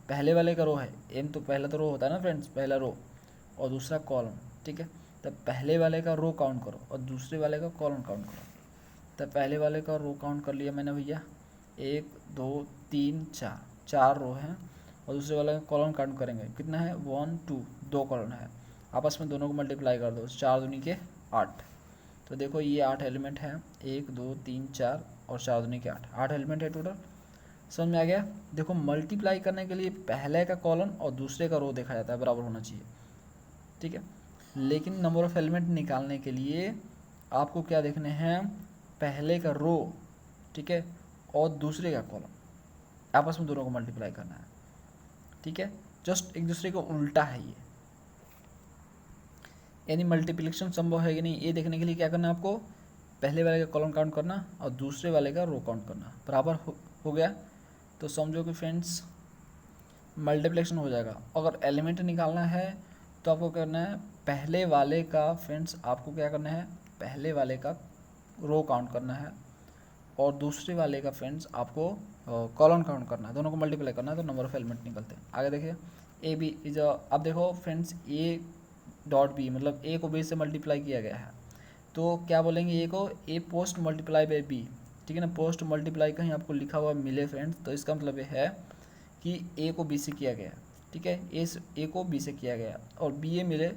Speaker 1: पहले वाले का रो है, एम तो पहला तो रो होता है ना फ्रेंड्स, पहला रो और दूसरा कॉलम, ठीक है। तब पहले वाले का रो काउंट करो और दूसरे वाले का कॉलम काउंट करो। तब पहले वाले का रो काउंट कर लिया मैंने भैया, 1 2 3 4, 4 रो हैं, और दूसरे वाले का कॉलम काउंट करेंगे, कितना है 1 2, 2 कॉलम है, आपस में दोनों को मल्टीप्लाई कर दो, 4 दूनी के 8। तो देखो ये 8 एलिमेंट हैं, 1 2 3 4 और 4 दूनी के 8, 8 एलिमेंट है टोटल। समझ में आ गया। देखो मल्टीप्लाई करने के लिए पहले का कॉलम और दूसरे का रो देखा जाता है, बराबर होना चाहिए, ठीक है। लेकिन नंबर ऑफ एलिमेंट निकालने के लिए आपको क्या देखने हैं, पहले का रो, ठीक है, और दूसरे का कॉलम, आपस में दोनों को मल्टीप्लाई करना है, ठीक है। जस्ट एक दूसरे को उल्टा है ये, यानी मल्टीप्लिकेशन संभव है कि नहीं ये देखने के लिए क्या करना है आपको, पहले वाले का कॉलम काउंट करना और दूसरे वाले का रो काउंट करना, बराबर हो गया। तो समझो कि फ्रेंड्स मल्टीप्लिकेशन हो जाएगा। अगर एलिमेंट निकालना है तो आपको करना है पहले वाले का फ्रेंड्स, आपको क्या करना है, पहले वाले का रो काउंट करना है और दूसरे वाले का फ्रेंड्स आपको कॉलम काउंट करना है, दोनों को मल्टीप्लाई करना है, तो नंबर ऑफ एलिमेंट निकलते हैं। आगे देखिए ए बी इज, अब देखो फ्रेंड्स ए डॉट बी, मतलब ए को बी से मल्टीप्लाई किया गया है, तो क्या बोलेंगे, ए को ए पोस्ट मल्टीप्लाई बाई बी, ठीक है ना। पोस्ट मल्टीप्लाई कहीं आपको लिखा हुआ मिले फ्रेंड्स, तो इसका मतलब ये है कि ए को बी से किया गया, ठीक है, ए को बी से किया गया और बी ए मिले,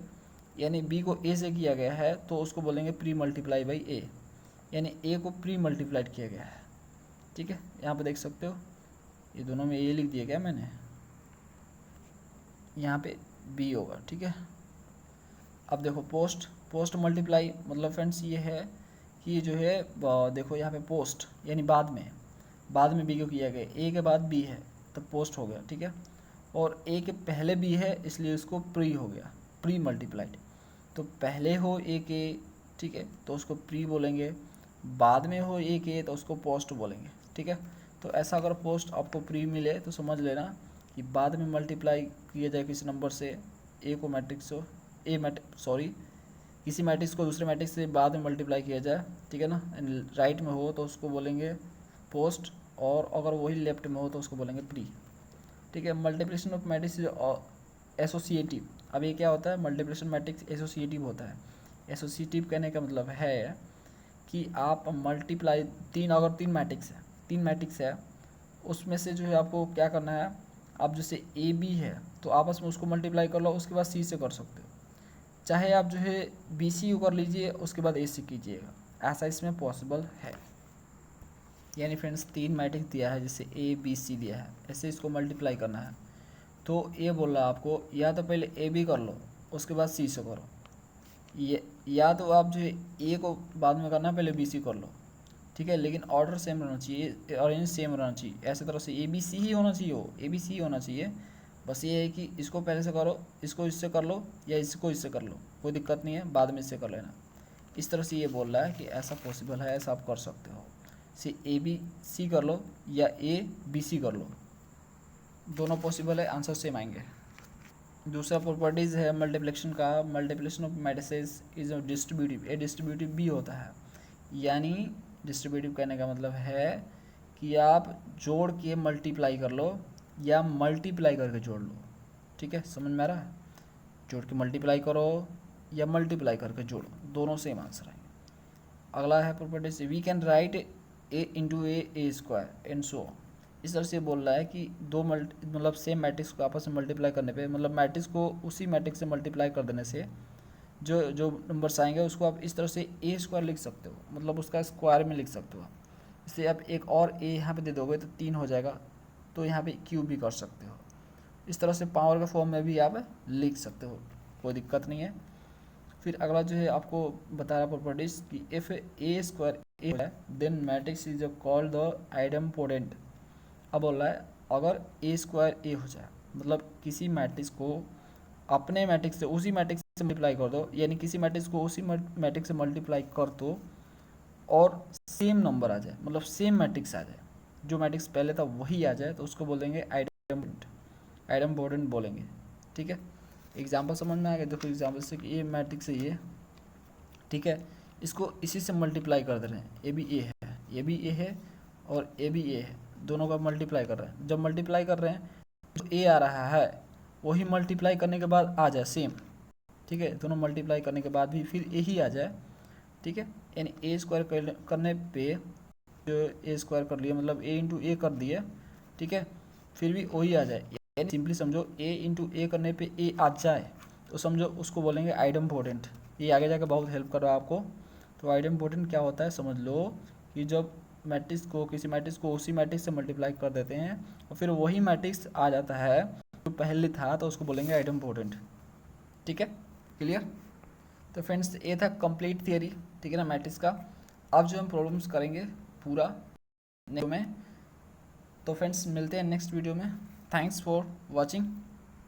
Speaker 1: यानी बी को ए से किया गया है, तो उसको बोलेंगे प्री मल्टीप्लाई बाई ए, यानी ए को प्री मल्टीप्लाइड किया गया है, ठीक है। यहाँ पे देख सकते हो ये दोनों में ए लिख दिया गया मैंने, यहाँ पे बी होगा, ठीक है। अब देखो पोस्ट मल्टीप्लाई मतलब फ्रेंड्स ये है कि जो है देखो यहाँ पे पोस्ट यानी बाद में बी को किया गया, ए के बाद बी है तो पोस्ट हो गया, ठीक है। और ए के पहले बी है इसलिए उसको प्री हो गया, प्री मल्टीप्लाइड। तो पहले हो ए के, ठीक है, तो उसको प्री बोलेंगे, बाद में हो ए के तो उसको पोस्ट बोलेंगे, ठीक है। तो ऐसा अगर पोस्ट आपको प्री मिले तो समझ लेना कि बाद में मल्टीप्लाई किया जाए किसी नंबर से, ए को मैट्रिक्स हो किसी मैट्रिक्स को दूसरे मैट्रिक्स से बाद में मल्टीप्लाई किया जाए, ठीक है ना। राइट में हो तो उसको बोलेंगे पोस्ट, और अगर वही लेफ्ट में हो तो उसको बोलेंगे प्री, ठीक है। मल्टीप्लिकेशन ऑफ मैट्रिक्स एसोसिएटिव, अब ये क्या होता है, मल्टीप्लिकेशन मैट्रिक्स एसोसिएटिव होता है। एसोसिएटिव कहने का मतलब है कि आप मल्टीप्लाई अगर तीन मैट्रिक्स है उसमें से जो है आपको क्या करना है, आप जैसे ए बी है तो आपस में उसको मल्टीप्लाई कर लो, उसके बाद सी से कर सकते हो, चाहे आप जो है बी सी यू कर लीजिए उसके बाद ए सी कीजिएगा, ऐसा इसमें पॉसिबल है। यानी फ्रेंड्स 3 मैट्रिक्स दिया है, जैसे ए बी सी दिया है, ऐसे इसको मल्टीप्लाई करना है। तो ये बोल रहा है आपको या तो पहले ए बी कर लो उसके बाद सी से करो, ये या तो आप जो है ए को बाद में करना पहले बी सी कर लो, ठीक है। लेकिन ऑर्डर सेम रहना चाहिए, अरेंज सेम रहना चाहिए, ऐसे तरह से ए बी सी ही होना चाहिए, ए बी सी होना चाहिए। बस ये है कि इसको पहले से करो, इसको इससे कर लो या इसको इससे कर लो, कोई दिक्कत नहीं है, बाद में इससे कर लेना। इस तरह से ये बोल रहा है कि ऐसा पॉसिबल है, ऐसा आप कर सकते हो, से ए बी सी कर लो या ए बी सी कर लो, दोनों पॉसिबल है, आंसर सेम आएंगे। दूसरा प्रॉपर्टीज़ है मल्टीप्लिकेशन का, multiplication of matrices is distributive, A distributive भी होता है, यानी डिस्ट्रीब्यूटिव कहने का मतलब है कि आप जोड़ के मल्टीप्लाई कर लो या मल्टीप्लाई करके जोड़ लो, ठीक है, समझ में आ रहा है। जोड़ के मल्टीप्लाई करो या मल्टीप्लाई करके जोड़ो, दोनों सेम आंसर आएंगे। अगला है properties, we can write a into a square and so. इस तरह से बोल रहा है कि मतलब सेम मैट्रिक्स को आपस में मल्टीप्लाई करने पे, मतलब मैट्रिक्स को उसी मैट्रिक्स से मल्टीप्लाई कर देने से जो नंबर्स आएंगे उसको आप इस तरह से ए स्क्वायर लिख सकते हो, मतलब उसका स्क्वायर में लिख सकते हो। इससे आप एक और ए यहाँ पे दे दोगे तो 3 हो जाएगा, तो यहाँ पे क्यूब भी कर सकते हो। इस तरह से पावर के फॉर्म में भी आप लिख सकते हो, कोई दिक्कत नहीं है। फिर अगला जो है आपको बता रहा प्रॉपर्टीज कि इफ़ ए स्क्वायर ए है then matrix is called the idempotent. अब बोल रहा है अगर ए स्क्वायर ए हो जाए, मतलब किसी मैट्रिक्स को अपने मैट्रिक्स से उसी मैट्रिक्स से मल्टीप्लाई कर दो, यानी किसी मैट्रिक्स को उसी मैट्रिक्स से मल्टीप्लाई कर दो और सेम नंबर आ जाए, मतलब सेम मैट्रिक्स आ जाए, जो मैट्रिक्स पहले था वही आ जाए, तो उसको बोलेंगे आइडम्पोटेंट बोलेंगे। ठीक है, एग्जाम्पल समझ में आ गया। देखो एग्जाम्पल से कि ये मैट्रिक्स है ये, ठीक है, इसको इसी से मल्टीप्लाई कर दे रहे हैं, ए भी ए है, ये भी ए है और ए भी ए है, दोनों का मल्टीप्लाई कर रहे हैं। जब मल्टीप्लाई कर रहे हैं जो ए आ रहा है वही मल्टीप्लाई करने के बाद आ जाए सेम। ठीक है, दोनों मल्टीप्लाई करने के बाद भी फिर ए ही आ जाए। ठीक है, यानी ए स्क्वायर करने पे जो ए स्क्वायर कर लिया, मतलब ए इंटू ए कर दिए, ठीक है, फिर भी वही आ जाए। यानी सिंपली समझो ए इंटू ए करने पे ए आ जाए तो समझो उसको बोलेंगे आइडम्पोटेंट। ये आगे जाकर बहुत हेल्प कर रहा है आपको। तो आइडम्पोटेंट क्या होता है समझ लो कि जब मैट्रिक्स को किसी मैट्रिक्स को उसी मैट्रिक्स से मल्टीप्लाई कर देते हैं और फिर वही मैट्रिक्स आ जाता है जो पहले था, तो उसको बोलेंगे आइडम्पोटेंट। ठीक है, क्लियर। तो फ्रेंड्स ये था कंप्लीट थियरी, ठीक है ना, मैट्रिक्स का। अब जो हम प्रॉब्लम्स करेंगे पूरा नेक्स्ट में। तो फ्रेंड्स मिलते हैं नेक्स्ट वीडियो में। Thanks for watching.